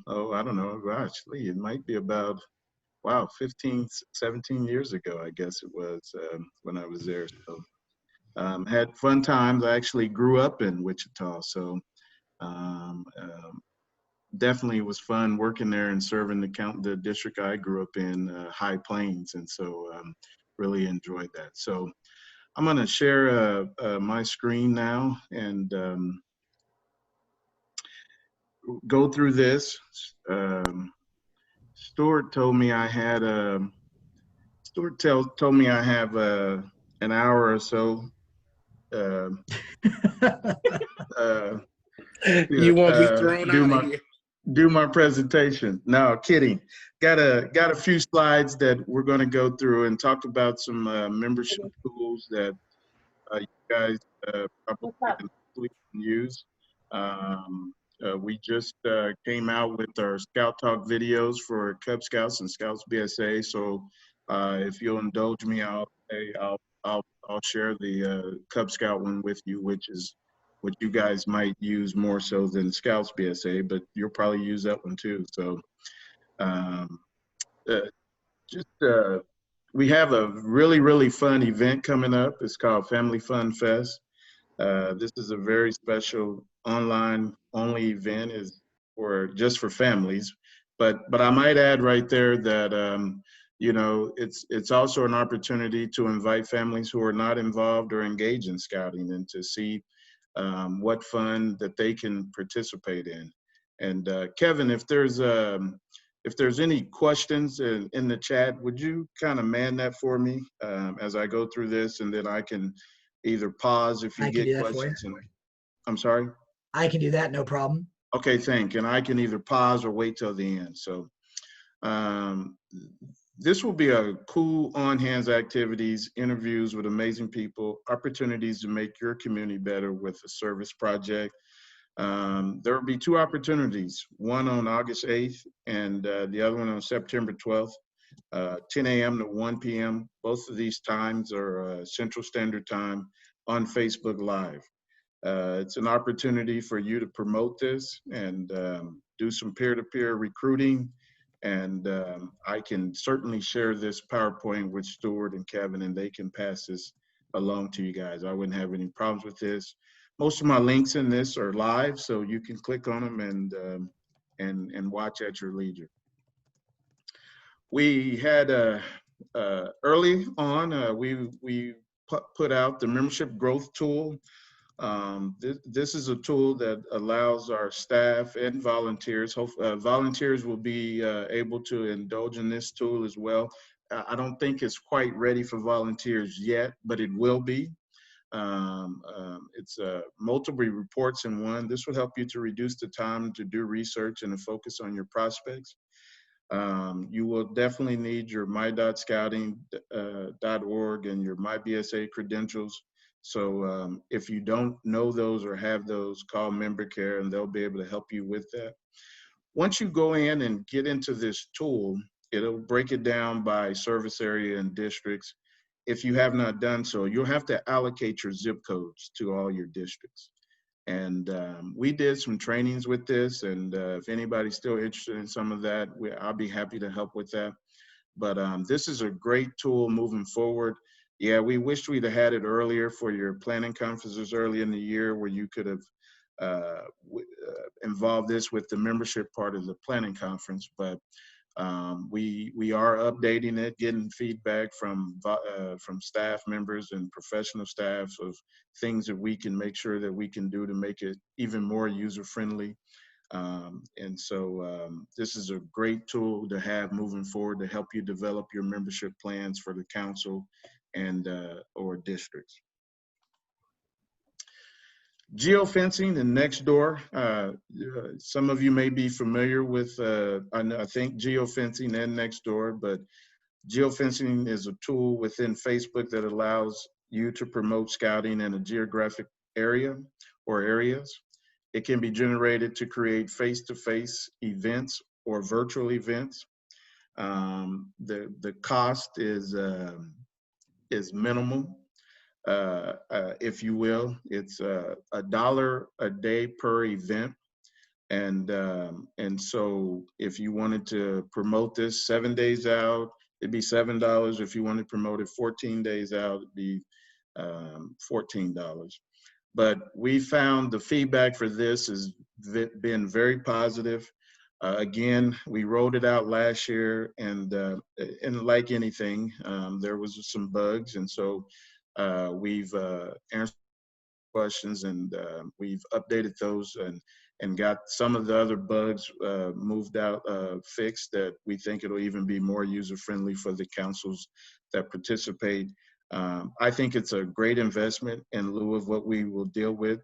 don't know, actually, it might be about, 15, 17 years ago, I guess it was, when I was there. So had fun times. I actually grew up in Wichita, so definitely was fun working there and serving the district I grew up in, High Plains, and so really enjoyed that. So I'm going to share my screen now and go through this. Stuart told me I had told me I have an hour or so. You won't be thrown out of here. Do my presentation. No, kidding. Got a few slides that we're going to go through and talk about some membership tools that you guys probably can use. We just came out with our Scout Talk videos for Cub Scouts and Scouts BSA. So if you'll indulge me, I'll share the Cub Scout one with you, which is what you guys might use more so than Scouts BSA, but you'll probably use that one too. So we have a really fun event coming up. It's called Family Fun Fest. This is a very special online only event, is just for families. But I might add right there that you know, it's also an opportunity to invite families who are not involved or engaged in scouting and to see what fun that they can participate in. And Kevin, if there's any questions in the chat, would you kind of man that for me as I go through this, and then I can either pause if you get questions. I'm sorry? I can do that, no problem. Okay, thank you. And I can either pause or wait till the end. So this will be a cool on-hands activities, interviews with amazing people, opportunities to make your community better with a service project. There will be 2 opportunities, one on August 8th and the other one on September 12th, 10 a.m. to 1 p.m. Both of these times are Central Standard Time on Facebook Live. It's an opportunity for you to promote this and do some peer-to-peer recruiting. And I can certainly share this PowerPoint with Stuart and Kevin, and they can pass this along to you guys. I wouldn't have any problems with this. Most of my links in this are live, so you can click on them and watch at your leisure. We had early on, we put out the membership growth tool. This is a tool that allows our staff and volunteers. Volunteers will be able to indulge in this tool as well. I don't think it's quite ready for volunteers yet, but it will be. It's multiple reports in one. This will help you to reduce the time to do research and to focus on your prospects. You will definitely need your my.scouting.org and your MyBSA credentials. So if you don't know those or have those, call member care and they'll be able to help you with that. Once you go in and get into this tool, it'll break it down by service area and districts. If you have not done so, you'll have to allocate your zip codes to all your districts. And we did some trainings with this, and if anybody's still interested in some of that, I'll be happy to help with that. But this is a great tool moving forward. Yeah, we wished we'd have had it earlier for your planning conferences early in the year, where you could have involved this with the membership part of the planning conference. But we are updating it, getting feedback from staff members and professional staff of things that we can make sure that we can do to make it even more user-friendly. And so this is a great tool to have moving forward to help you develop your membership plans for the council and or districts. Geofencing and Nextdoor. Some of you may be familiar with, I think, geofencing and Nextdoor, but geofencing is a tool within Facebook that allows you to promote scouting in a geographic area or areas. It can be generated to create face-to-face events or virtual events. The cost is minimal. If you will, it's $1 a day per event, and so if you wanted to promote this 7 days out, it'd be $7. If you wanted to promote it 14 days out, it'd be $14. But we found the feedback for this has been very positive. Again, we rolled it out last year, and like anything, there was some bugs, and so we've answered questions, and we've updated those and got some of the other bugs moved out, fixed, that we think it'll even be more user-friendly for the councils that participate. I think it's a great investment in lieu of what we will deal with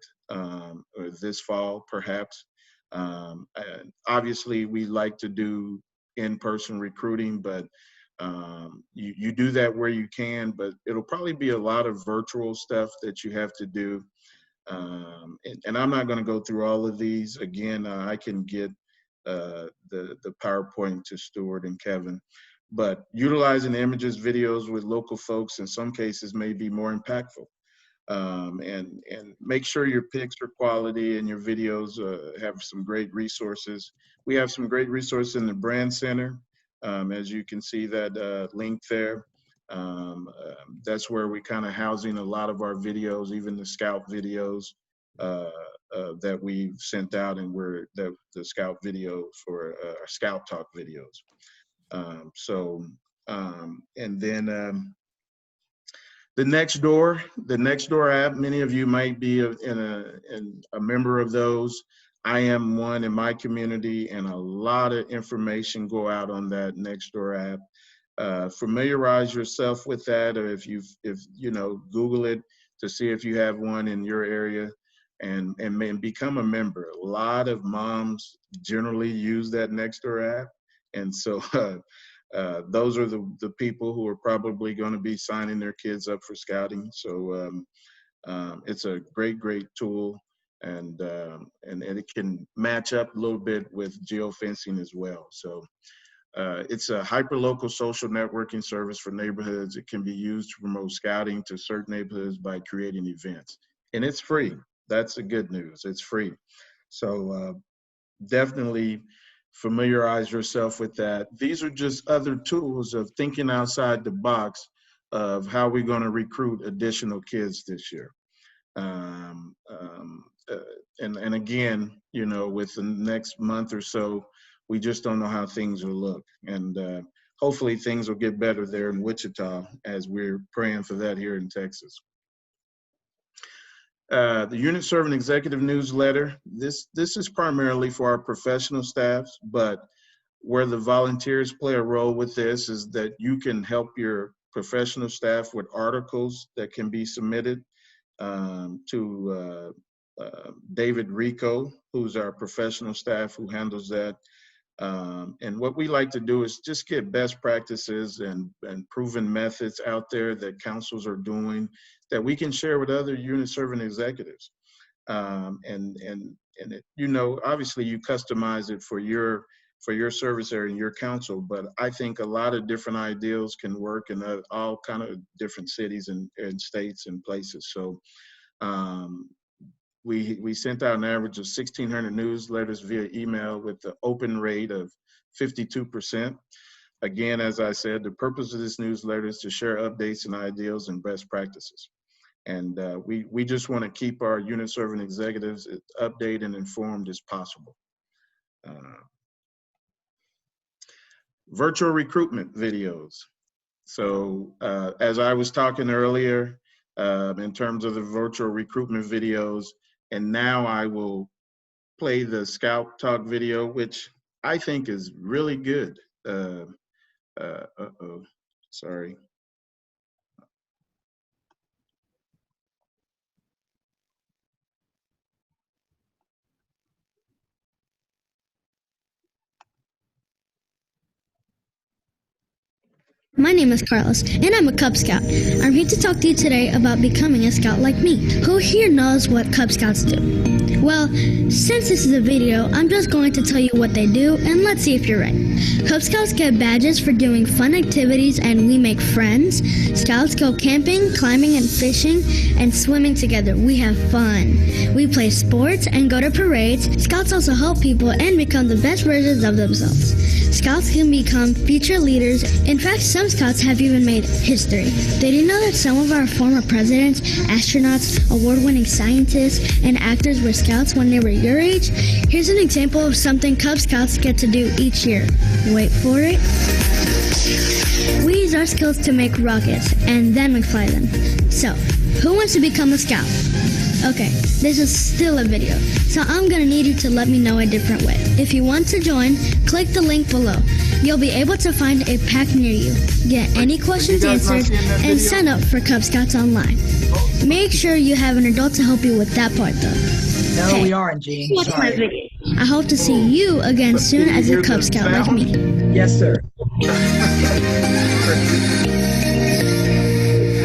this fall, perhaps. And obviously, we like to do in-person recruiting, but you do that where you can, but it'll probably be a lot of virtual stuff that you have to do. And I'm not going to go through all of these. Again, I can get the PowerPoint to Stuart and Kevin. But utilizing images, videos with local folks in some cases may be more impactful. And make sure your pics are quality and your videos have some great resources. We have some great resources in the Brand Center. As you can see that link there. That's where we kind of housing a lot of our videos, even the Scout videos that we've sent out, and we're the Scout video for our Scout Talk videos. And then the Nextdoor app, many of you might be a member of those. I am one in my community, and a lot of information go out on that Nextdoor app. Familiarize yourself with that, or if you know, Google it to see if you have one in your area, and become a member. A lot of moms generally use that Nextdoor app, and so those are the people who are probably going to be signing their kids up for scouting. So it's a great tool, and it can match up a little bit with geofencing as well. So it's a hyperlocal social networking service for neighborhoods. It can be used to promote scouting to certain neighborhoods by creating events, and it's free. That's the good news. It's free. So definitely familiarize yourself with that. These are just other tools of thinking outside the box of how we're going to recruit additional kids this year. And again, you know, with the next month or so, we just don't know how things will look. And hopefully things will get better there in Wichita, as we're praying for that here in Texas. The Unit Serving Executive newsletter, this is primarily for our professional staffs, but where the volunteers play a role with this is that you can help your professional staff with articles that can be submitted to David Rico, who's our professional staff who handles that. And what we like to do is just get best practices and proven methods out there that councils are doing that we can share with other unit serving executives. And it, you know, obviously you customize it for your service area and your council, but I think a lot of different ideals can work in all kind of different cities and states and places. So we sent out an average of 1,600 newsletters via email with the open rate of 52%. Again, as I said, the purpose of this newsletter is to share updates and ideals and best practices. And we just want to keep our unit serving executives as updated and informed as possible. Virtual recruitment videos. So as I was talking earlier, in terms of the virtual recruitment videos, and now I will play the Scout Talk video, which I think is really good. Sorry. My name is Carlos, and I'm a Cub Scout. I'm here to talk to you today about becoming a scout like me. Who here knows what Cub Scouts do? Well, since this is a video, I'm just going to tell you what they do, and let's see if you're right. Cub Scouts get badges for doing fun activities, and we make friends. Scouts go camping, climbing, and fishing, and swimming together. We have fun. We play sports and go to parades. Scouts also help people and become the best versions of themselves. Scouts can become future leaders. In fact, some Some Scouts have even made history. Did you know that some of our former presidents, astronauts, award-winning scientists, and actors were Scouts when they were your age? Here's an example of something Cub Scouts get to do each year. Wait for it. We use our skills to make rockets, and then we fly them. So, who wants to become a Scout? Okay, this is still a video, so I'm gonna need you to let me know a different way. If you want to join, click the link below. You'll be able to find a pack near you, get any questions answered, and sign up for Cub Scouts Online. Make sure you have an adult to help you with that part though. No, Hey, we aren't, Gene. watch my Sorry. video. I hope to see you again soon as a Cub Scout like me. Yes, sir.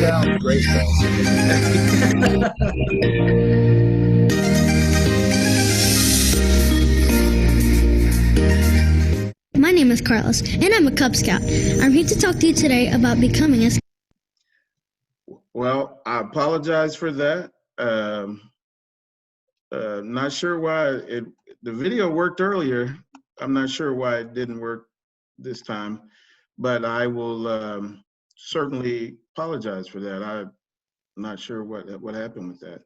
Sounds great, though. My name is Carlos, and I'm a Cub Scout. I'm here to talk to you today about becoming a Scout. Well, I apologize for that. Not sure why the video worked earlier. I'm not sure why it didn't work this time, but I will certainly apologize for that. I'm not sure what happened with that.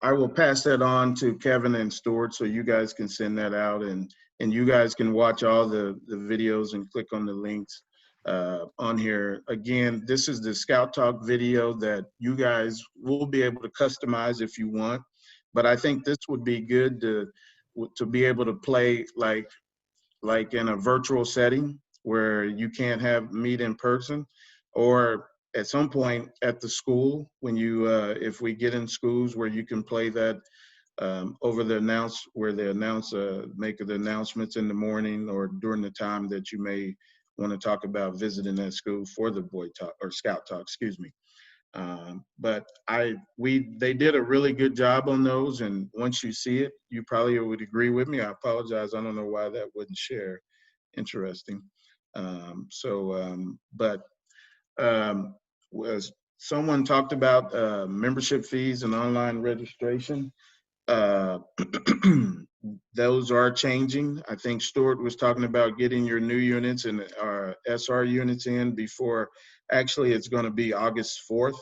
I will pass that on to Kevin and Stuart so you guys can send that out, and you guys can watch all the videos and click on the links on here. Again, this is the Scout Talk video that you guys will be able to customize if you want, but I think this would be good to be able to play like in a virtual setting where you can't meet in person, or at some point at the school when you if we get in schools where you can play that over the make the announcements in the morning or during the time that you may want to talk about visiting that school for the Boy Talk or Scout Talk, excuse me. But they did a really good job on those, and once you see it, you probably would agree with me. I apologize, I don't know why that wouldn't share. Interesting. Was someone talked about membership fees and online registration. Those are changing. I think Stuart was talking about getting your new units and SR units in before. Actually, it's going to be August 4th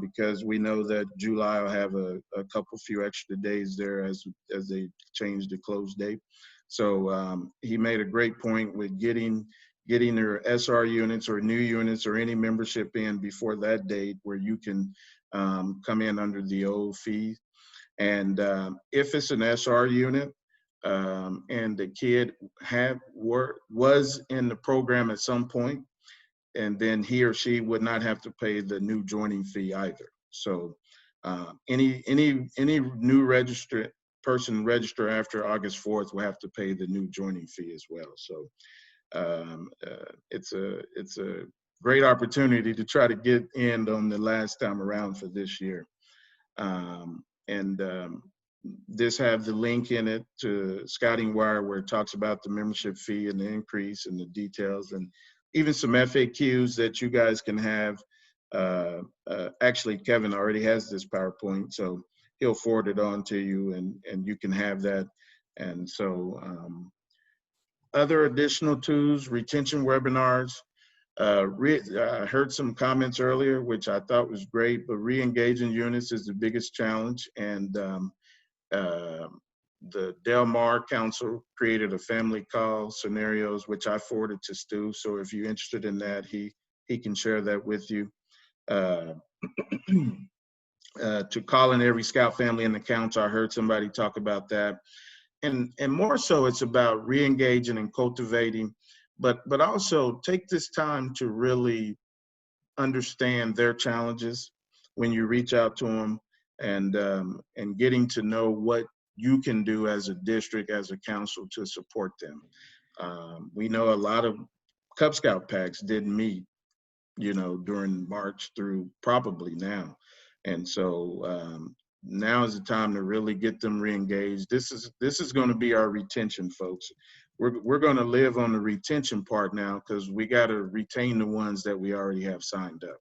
because we know that July will have a few extra days there as they change the close date. So he made a great point with getting their SR units or new units or any membership in before that date where you can come in under the old fee. And if it's an SR unit and the kid was in the program at some point, and then he or she would not have to pay the new joining fee either. So any new person register after August 4th will have to pay the new joining fee as well. So it's a great opportunity to try to get in on the last time around for this year. This have the link in it to Scouting Wire where it talks about the membership fee and the increase and the details, and even some FAQs that you guys can have. Actually, Kevin already has this PowerPoint, so he'll forward it on to you, and you can have that. And so other additional tools, retention webinars. I heard some comments earlier, which I thought was great, but re-engaging units is the biggest challenge. And the Del Mar Council created a family call scenarios, which I forwarded to Stu. So if you're interested in that, he can share that with you. To call in every Scout family in the council, I heard somebody talk about that. And more so, it's about re-engaging and cultivating, but also take this time to really understand their challenges when you reach out to them, and getting to know what you can do as a district, as a council to support them. We know a lot of Cub Scout packs didn't meet, during March through probably now. And so now is the time to really get them re-engaged. This is going to be our retention, folks. We're going to live on the retention part now because we got to retain the ones that we already have signed up.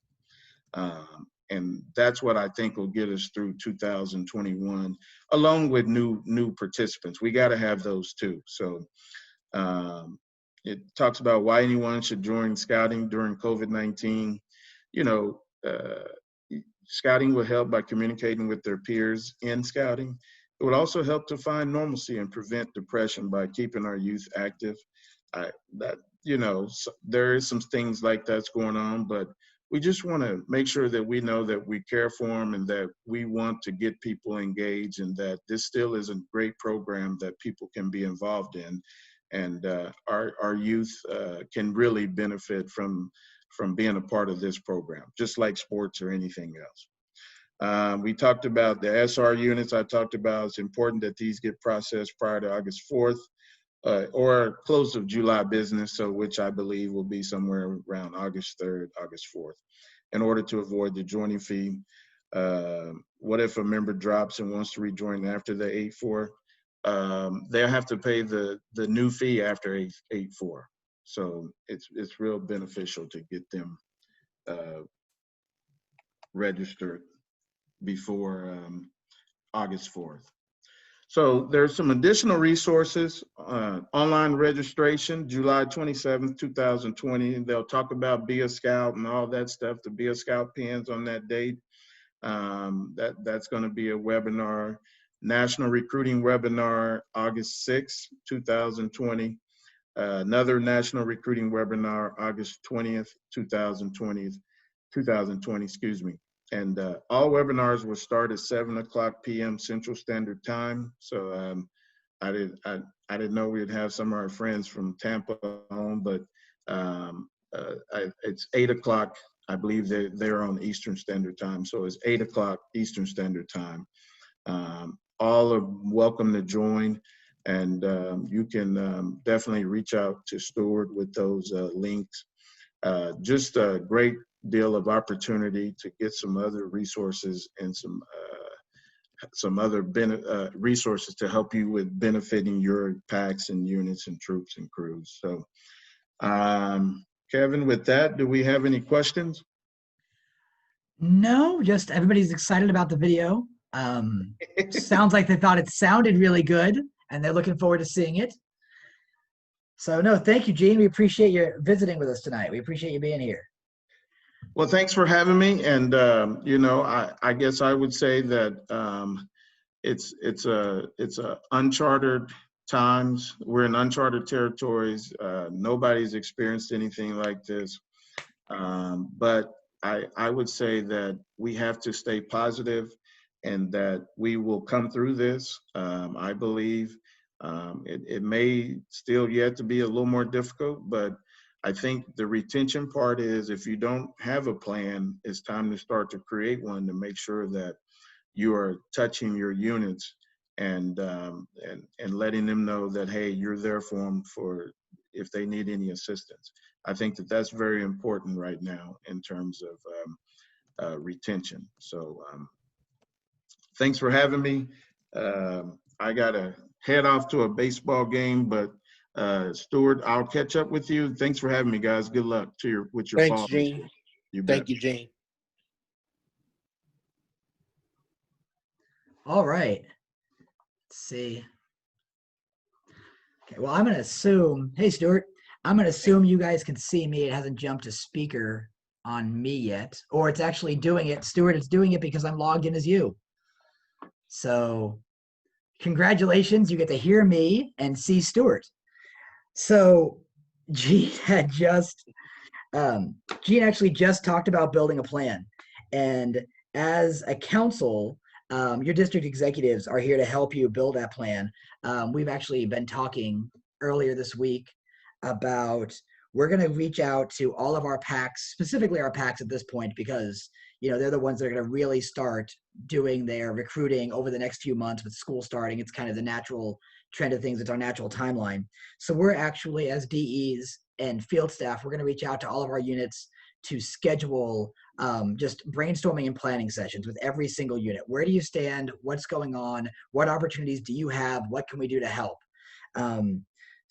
And that's what I think will get us through 2021, along with new participants. We got to have those too. So It talks about why anyone should join scouting during COVID-19. You know, scouting will help by communicating with their peers in scouting. It would also help to find normalcy and prevent depression by keeping our youth active. There is some things like that's going on, but we just want to make sure that we know that we care for them and that we want to get people engaged, and that this still is a great program that people can be involved in. And our youth can really benefit from being a part of this program, just like sports or anything else. We talked about the SR units. I talked about it's important that these get processed prior to August 4th or close of July business, so which I believe will be somewhere around August 3rd, August 4th, in order to avoid the joining fee. What if a member drops and wants to rejoin after the 8-4? They'll have to pay the new fee after 8-4. So it's real beneficial to get them registered before August 4th. So there's some additional resources, online registration, July 27th, 2020. They'll talk about Be a Scout and all that stuff, the Be a Scout pins on that date. That's going to be a webinar, National Recruiting Webinar, August 6th, 2020. Another National Recruiting Webinar, August 20th, 2020, excuse me. And all webinars will start at 7:00 p.m. Central Standard Time. So I didn't know we'd have some of our friends from Tampa on, but it's 8:00. I believe they're on Eastern Standard Time. So it's 8:00 Eastern Standard Time. All are welcome to join, and you can definitely reach out to Stuart with those links. Just a great deal of opportunity to get some other resources and some other resources to help you with benefiting your packs and units and troops and crews. So, Kevin, with that, do we have any questions? No, just everybody's excited about the video. Sounds like they thought it sounded really good, and they're looking forward to seeing it. So, no, thank you, Gene. We appreciate you visiting with us tonight. We appreciate you being here. Well, thanks for having me. And, I guess I would say that it's uncharted times. We're in uncharted territories. Nobody's experienced anything like this. But I would say that we have to stay positive and that we will come through this. I believe it may still yet to be a little more difficult, but I think the retention part is if you don't have a plan, it's time to start to create one to make sure that you are touching your units and letting them know that, hey, you're there for them for if they need any assistance. I think that that's very important right now in terms of retention. So thanks for having me. I got to head off to a baseball game, but Stuart, I'll catch up with you. Thanks for having me, guys. Good luck with your Thanks, fall. Gene. Thank you, Gene. All right. Let's see. Okay, well, I'm going to assume, hey, Stuart, I'm going to assume you guys can see me. It hasn't jumped to speaker on me yet, or it's actually doing it. Stuart, it's doing it because I'm logged in as you. So congratulations. You get to hear me and see Stuart. So Gene actually just talked about building a plan. And as a council, your district executives are here to help you build that plan. We've actually been talking earlier this week about we're going to reach out to all of our PACs, specifically our PACs at this point, because they're the ones that are going to really start doing their recruiting over the next few months with school starting. It's kind of the natural trend of things. It's our natural timeline. So we're actually, as DEs and field staff, we're going to reach out to all of our units to schedule just brainstorming and planning sessions with every single unit. Where do you stand? What's going on? What opportunities do you have? What can we do to help?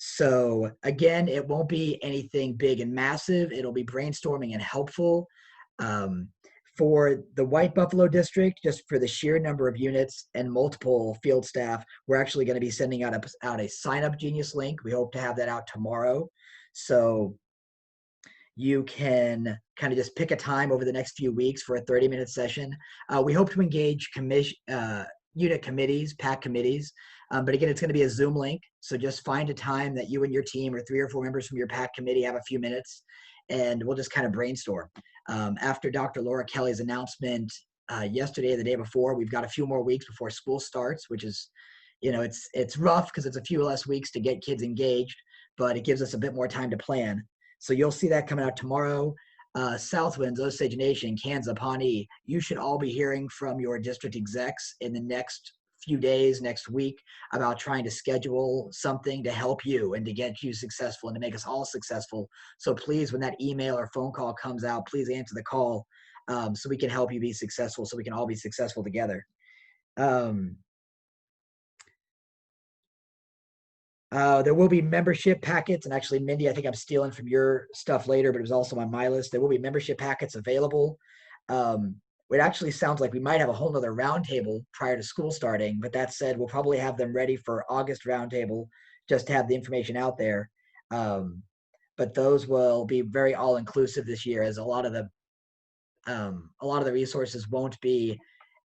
So again, it won't be anything big and massive. It'll be brainstorming and helpful. For the White Buffalo District, just for the sheer number of units and multiple field staff, we're actually going to be sending out a sign-up Genius link. We hope to have that out tomorrow. So you can kind of just pick a time over the next few weeks for a 30-minute session. We hope to engage unit committees, PAC committees, but again, it's going to be a Zoom link. So just find a time that you and your team or 3 or 4 members from your PAC committee have a few minutes, and we'll just kind of brainstorm. After Dr. Laura Kelly's announcement yesterday or the day before, we've got a few more weeks before school starts, which is, it's rough because it's a few less weeks to get kids engaged, but it gives us a bit more time to plan. So you'll see that coming out tomorrow. Southwinds, Osage Nation, Kansas, Pawnee, you should all be hearing from your district execs in the next few days, next week, about trying to schedule something to help you and to get you successful and to make us all successful. So please, when that email or phone call comes out, please answer the call so we can help you be successful, so we can all be successful together. There will be membership packets, and actually, Mindy, I think I'm stealing from your stuff later, but it was also on my list. There will be membership packets available. It actually sounds like we might have a whole nother roundtable prior to school starting, but that said, we'll probably have them ready for August roundtable just to have the information out there. But those will be very all-inclusive this year, as a lot of the resources won't be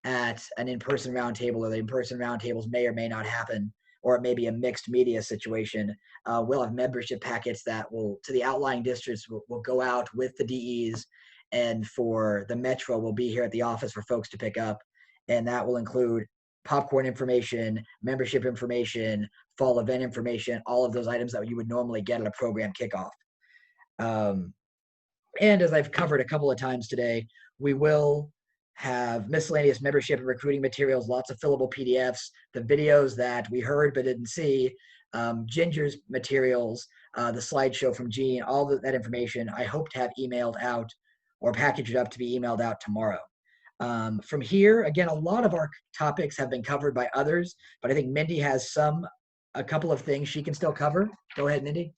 at an in-person roundtable, or the in-person roundtables may or may not happen, or it may be a mixed media situation. We'll have membership packets that will, to the outlying districts, will go out with the DEs, and for the Metro, will be here at the office for folks to pick up. And that will include popcorn information, membership information, fall event information, all of those items that you would normally get at a program kickoff. And as I've covered a couple of times today, we will have miscellaneous membership and recruiting materials, lots of fillable PDFs, the videos that we heard but didn't see, Ginger's materials, the slideshow from Jean, all that information I hope to have emailed out or packaged up to be emailed out tomorrow. From here, again, a lot of our topics have been covered by others, but I think Mindy has a couple of things she can still cover. Go ahead, Mindy.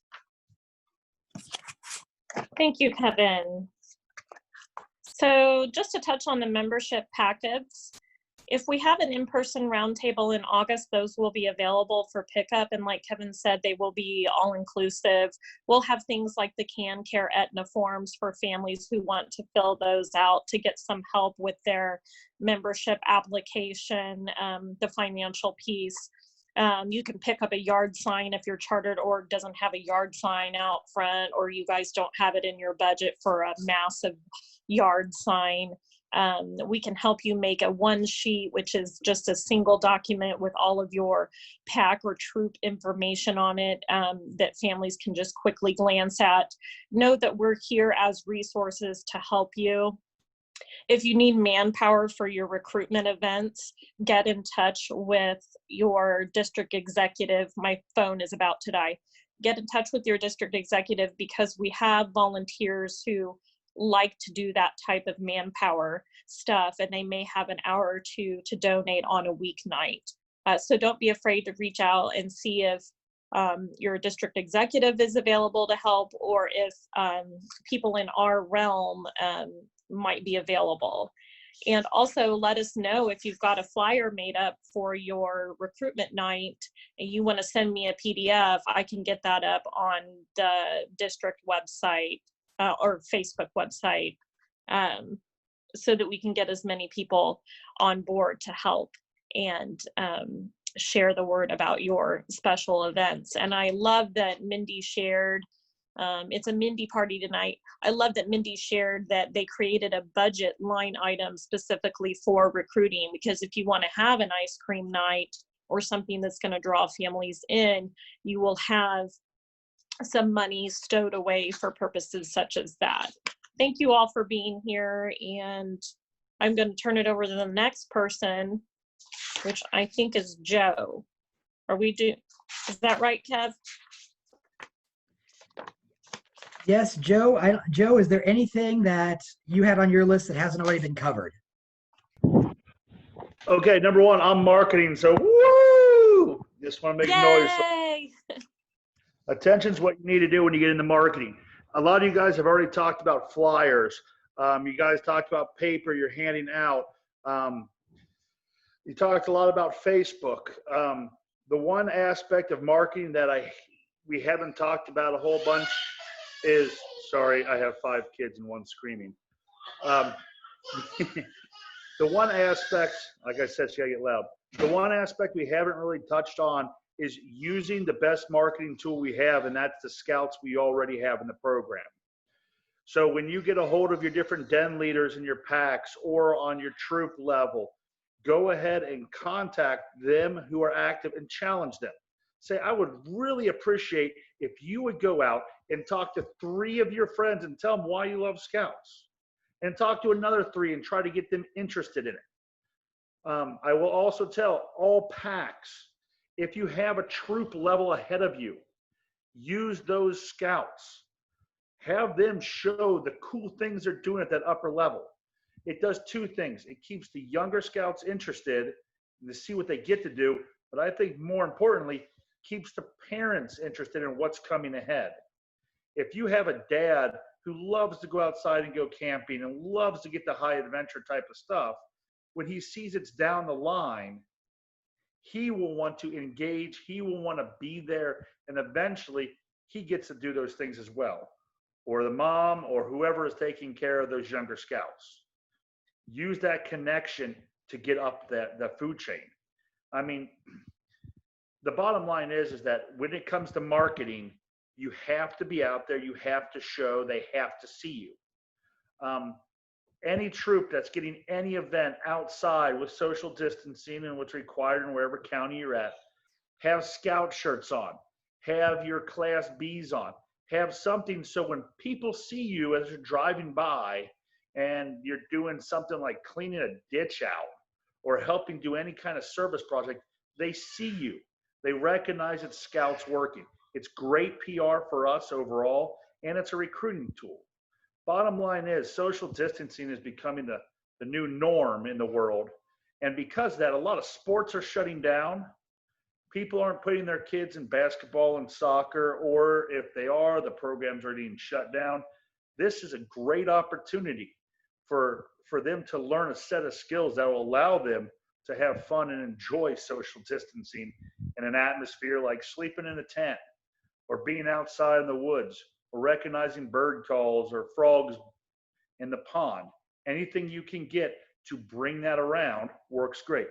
Thank you, Kevin. So just to touch on the membership packets, if we have an in-person roundtable in August, those will be available for pickup. And like Kevin said, they will be all-inclusive. We'll have things like the Can Care Aetna forms for families who want to fill those out to get some help with their membership application, the financial piece. You can pick up a yard sign if your chartered org doesn't have a yard sign out front, or you guys don't have it in your budget for a massive yard sign. We can help you make a one sheet, which is just a single document with all of your PAC or troop information on it that families can just quickly glance at. Know that we're here as resources to help you. If you need manpower for your recruitment events, get in touch with your district executive. My phone is about to die. Get in touch with your district executive, because we have volunteers who like to do that type of manpower stuff, and they may have an hour or two to donate on a weeknight. So don't be afraid to reach out and see if your district executive is available to help, or if people in our realm might be available. And also let us know if you've got a flyer made up for your recruitment night and you want to send me a PDF. I can get that up on the district website or Facebook website, so that we can get as many people on board to help and share the word about your special events. And I love that Mindy shared, it's a Mindy party tonight. I love that Mindy shared that they created a budget line item specifically for recruiting, because if you want to have an ice cream night or something that's going to draw families in, you will have some money stowed away for purposes such as that. Thank you all for being here, and I'm going to turn it over to the next person, which I think is Joe. Is that right, Kev? Yes, Joe. Joe, is there anything that you had on your list that hasn't already been covered? Okay, number one, I'm marketing, so woo! Just want to make noise. Yay! Attention's what you need to do when you get into marketing. A lot of you guys have already talked about flyers. You guys talked about paper you're handing out. You talked a lot about Facebook. The one aspect of marketing that we haven't talked about a whole bunch is, sorry, I have 5 kids and 1 screaming. The one aspect, like I said, she gotta get loud. The one aspect we haven't really touched on is using the best marketing tool we have, and that's the scouts we already have in the program. So when you get a hold of your different den leaders in your packs or on your troop level, go ahead and contact them who are active and challenge them. Say, I would really appreciate if you would go out and talk to 3 of your friends and tell them why you love scouts, and talk to another 3 and try to get them interested in it. I will also tell all packs, if you have a troop level ahead of you, use those scouts. Have them show the cool things they're doing at that upper level. It does 2 things. It keeps the younger scouts interested to see what they get to do, but I think more importantly, keeps the parents interested in what's coming ahead. If you have a dad who loves to go outside and go camping and loves to get the high adventure type of stuff, when he sees it's down the line, he will want to engage, he will want to be there, and eventually he gets to do those things as well. Or the mom or whoever is taking care of those younger scouts. Use that connection to get up the food chain. I mean, the bottom line is that when it comes to marketing, you have to be out there, you have to show, they have to see you. Any troop that's getting any event outside with social distancing and what's required in wherever county you're at, have scout shirts on, have your Class Bs on, have something so when people see you as you're driving by and you're doing something like cleaning a ditch out or helping do any kind of service project, they see you. They recognize it's scouts working. It's great PR for us overall, and it's a recruiting tool. Bottom line is social distancing is becoming the new norm in the world. And because of that, a lot of sports are shutting down. People aren't putting their kids in basketball and soccer, or if they are, the programs are being shut down. This is a great opportunity for them to learn a set of skills that will allow them to have fun and enjoy social distancing in an atmosphere like sleeping in a tent or being outside in the woods or recognizing bird calls or frogs in the pond. Anything you can get to bring that around works great.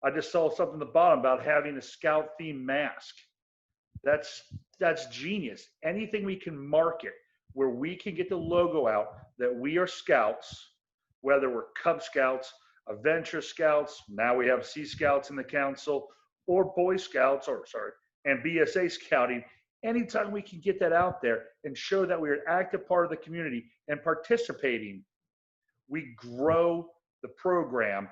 I just saw something at the bottom about having a scout themed mask. That's genius. Anything we can market where we can get the logo out that we are scouts, whether we're Cub Scouts, Adventure Scouts, now we have Sea Scouts in the council, or Boy Scouts, and BSA Scouting. Anytime we can get that out there and show that we're an active part of the community and participating, we grow the program,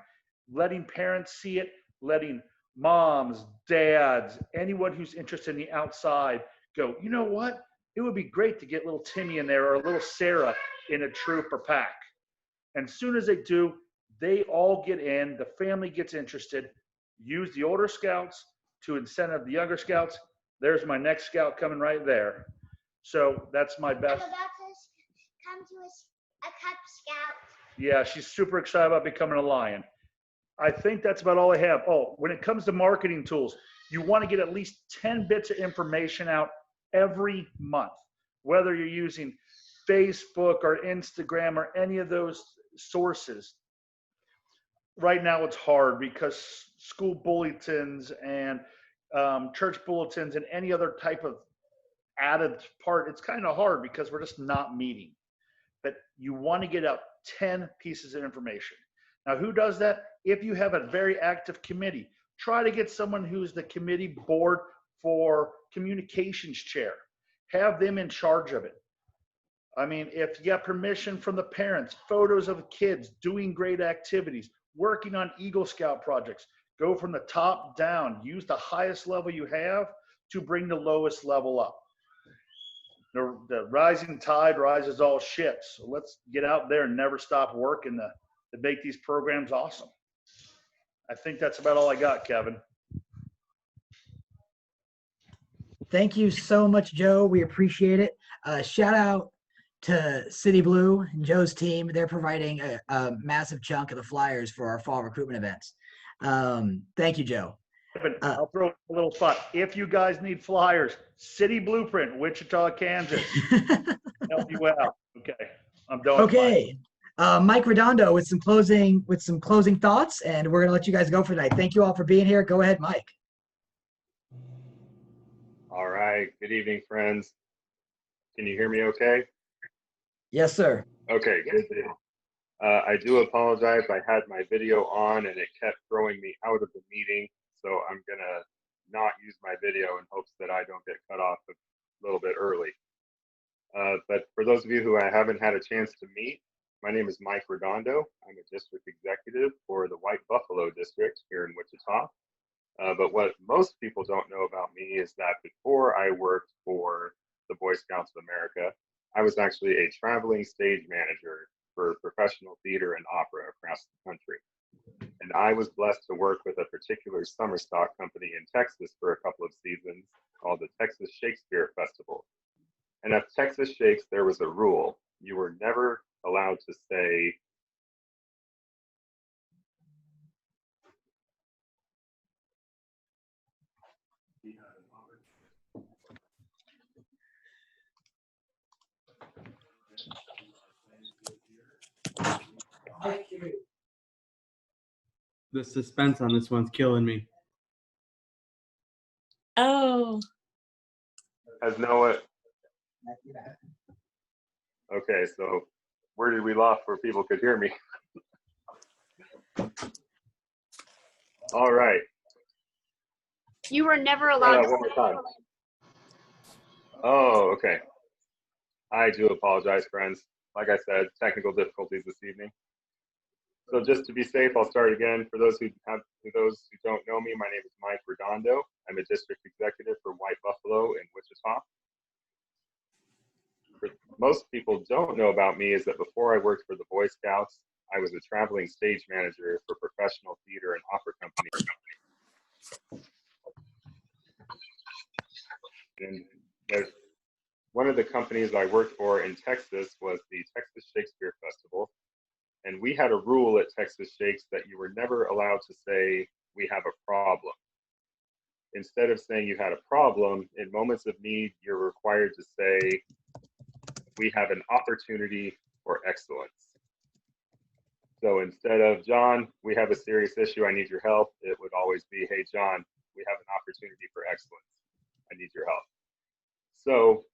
letting parents see it, letting moms, dads, anyone who's interested in the outside go, you know what? It would be great to get little Timmy in there or little Sarah in a troop or pack. And as soon as they do, they all get in, the family gets interested, use the older scouts to incentive the younger scouts. There's my next scout coming right there. So that's my best. I'm about to come to a Cub Scout. Yeah, she's super excited about becoming a Lion. I think that's about all I have. Oh, when it comes to marketing tools, you want to get at least 10 bits of information out every month, whether you're using Facebook or Instagram or any of those sources. Right now it's hard because school bulletins and church bulletins and any other type of added part, it's kind of hard because we're just not meeting. But you want to get out 10 pieces of information. Now, who does that? If you have a very active committee, try to get someone who's the committee board for communications chair. Have them in charge of it. I mean, if you got permission from the parents, photos of kids doing great activities, working on Eagle Scout projects, go from the top down. Use the highest level you have to bring the lowest level up. The rising tide rises all ships. So let's get out there and never stop working to make these programs awesome. I think that's about all I got, Kevin. Thank you so much, Joe. We appreciate it. Shout out to City Blue and Joe's team. They're providing a massive chunk of the flyers for our fall recruitment events. Thank you, Joe. I'll throw a little thought. If you guys need flyers, City Blueprint, Wichita, Kansas. Help you out. Okay, I'm done. Okay, Mike Redondo with some closing thoughts, and we're gonna let you guys go for tonight. Thank you all for being here. Go ahead, Mike. All right. Good evening, friends. Can you hear me okay? Yes, sir. Okay, good deal. I do apologize. I had my video on and it kept throwing me out of the meeting. So I'm going to not use my video in hopes that I don't get cut off a little bit early. But for those of you who I haven't had a chance to meet, my name is Mike Redondo. I'm a district executive for the White Buffalo District here in Wichita. But what most people don't know about me is that before I worked for the Boy Scouts of America, I was actually a traveling stage manager for professional theater and opera across the country. And I was blessed to work with a particular summer stock company in Texas for a couple of seasons called the Texas Shakespeare Festival. And at Texas Shakes, there was a rule. You were never allowed to say, The suspense on this one's killing me. Oh, has Noah. Okay, so where did we lost where people could hear me? All right. You were never allowed to One more time. Oh, okay. I do apologize, friends. Like I said, technical difficulties this evening. So just to be safe, I'll start again. For those who don't know me, my name is Mike Redondo. I'm a district executive for White Buffalo in Wichita. What most people don't know about me is that before I worked for the Boy Scouts, I was a traveling stage manager for professional theater and opera companies. And one of the companies I worked for in Texas was the Texas Shakespeare Festival. And we had a rule at Texas Shakes that you were never allowed to say, we have a problem. Instead of saying you had a problem, in moments of need, you're required to say, we have an opportunity for excellence. So instead of, John, we have a serious issue, I need your help, it would always be, hey, John, we have an opportunity for excellence. I need your help. So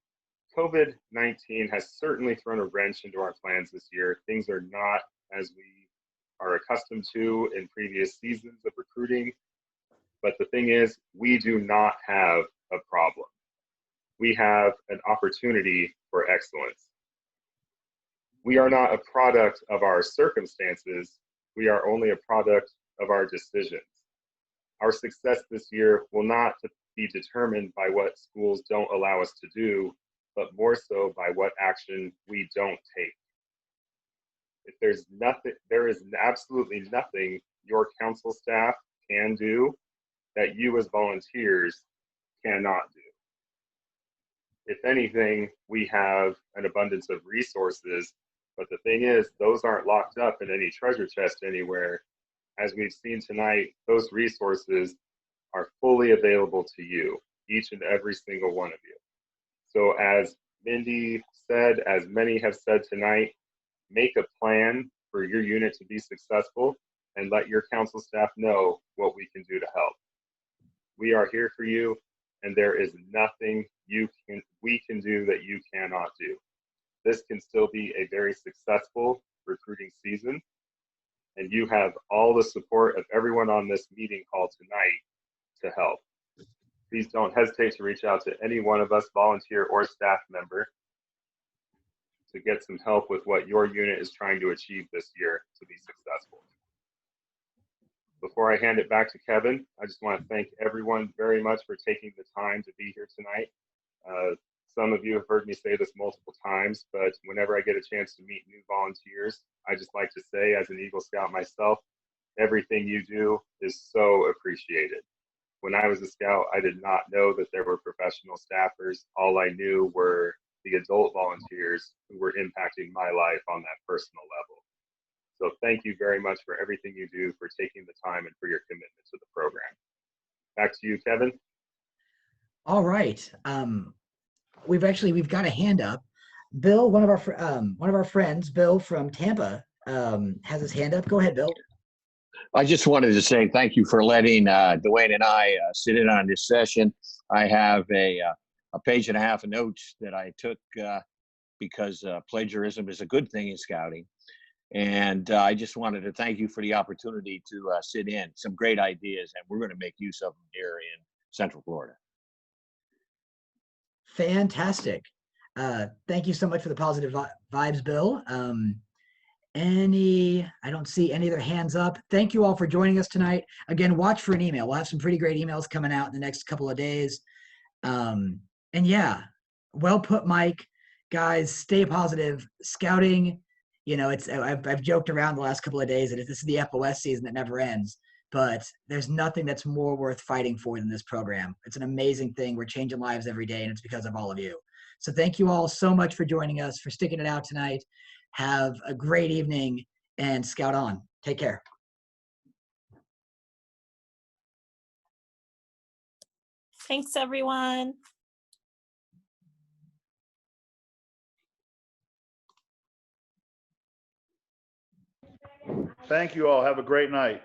COVID-19 has certainly thrown a wrench into our plans this year. Things are not as we are accustomed to in previous seasons of recruiting. But the thing is, we do not have a problem. We have an opportunity for excellence. We are not a product of our circumstances. We are only a product of our decisions. Our success this year will not be determined by what schools don't allow us to do, but more so by what action we don't take. If there's nothing, there is absolutely nothing your council staff can do that you as volunteers cannot do. If anything, we have an abundance of resources, but the thing is, those aren't locked up in any treasure chest anywhere. As we've seen tonight, those resources are fully available to you, each and every single one of you. So as Mindy said, as many have said tonight, make a plan for your unit to be successful and let your council staff know what we can do to help. We are here for you, and there is nothing we can do that you cannot do. This can still be a very successful recruiting season, and you have all the support of everyone on this meeting call tonight to help. Please don't hesitate to reach out to any one of us, volunteer or staff member, to get some help with what your unit is trying to achieve this year to be successful. Before I hand it back to Kevin, I just want to thank everyone very much for taking the time to be here tonight. Some of you have heard me say this multiple times, but whenever I get a chance to meet new volunteers, I just like to say, as an Eagle Scout myself, everything you do is so appreciated. When I was a Scout, I did not know that there were professional staffers. All I knew were the adult volunteers who were impacting my life on that personal level. So thank you very much for everything you do, for taking the time, and for your commitment to the program. Back to you, Kevin. All right. We've got a hand up. Bill, one of our friends, Bill from Tampa, has his hand up. Go ahead, Bill. I just wanted to say thank you for letting Dwayne and I sit in on this session. I have a page and a half of notes that I took because plagiarism is a good thing in scouting. And I just wanted to thank you for the opportunity to sit in. Some great ideas, and we're going to make use of them here in Central Florida. Fantastic. Thank you so much for the positive vibes, Bill. I don't see any other hands up. Thank you all for joining us tonight. Again, watch for an email. We'll have some pretty great emails coming out in the next couple of days. And yeah, well put, Mike. Guys, stay positive. Scouting, you know, I've joked around the last couple of days that this is the FOS season that never ends, but there's nothing that's more worth fighting for than this program. It's an amazing thing. We're changing lives every day, and it's because of all of you. So thank you all so much for joining us, for sticking it out tonight. Have a great evening, and scout on. Take care. Thanks, everyone. Thank you all. Have a great night.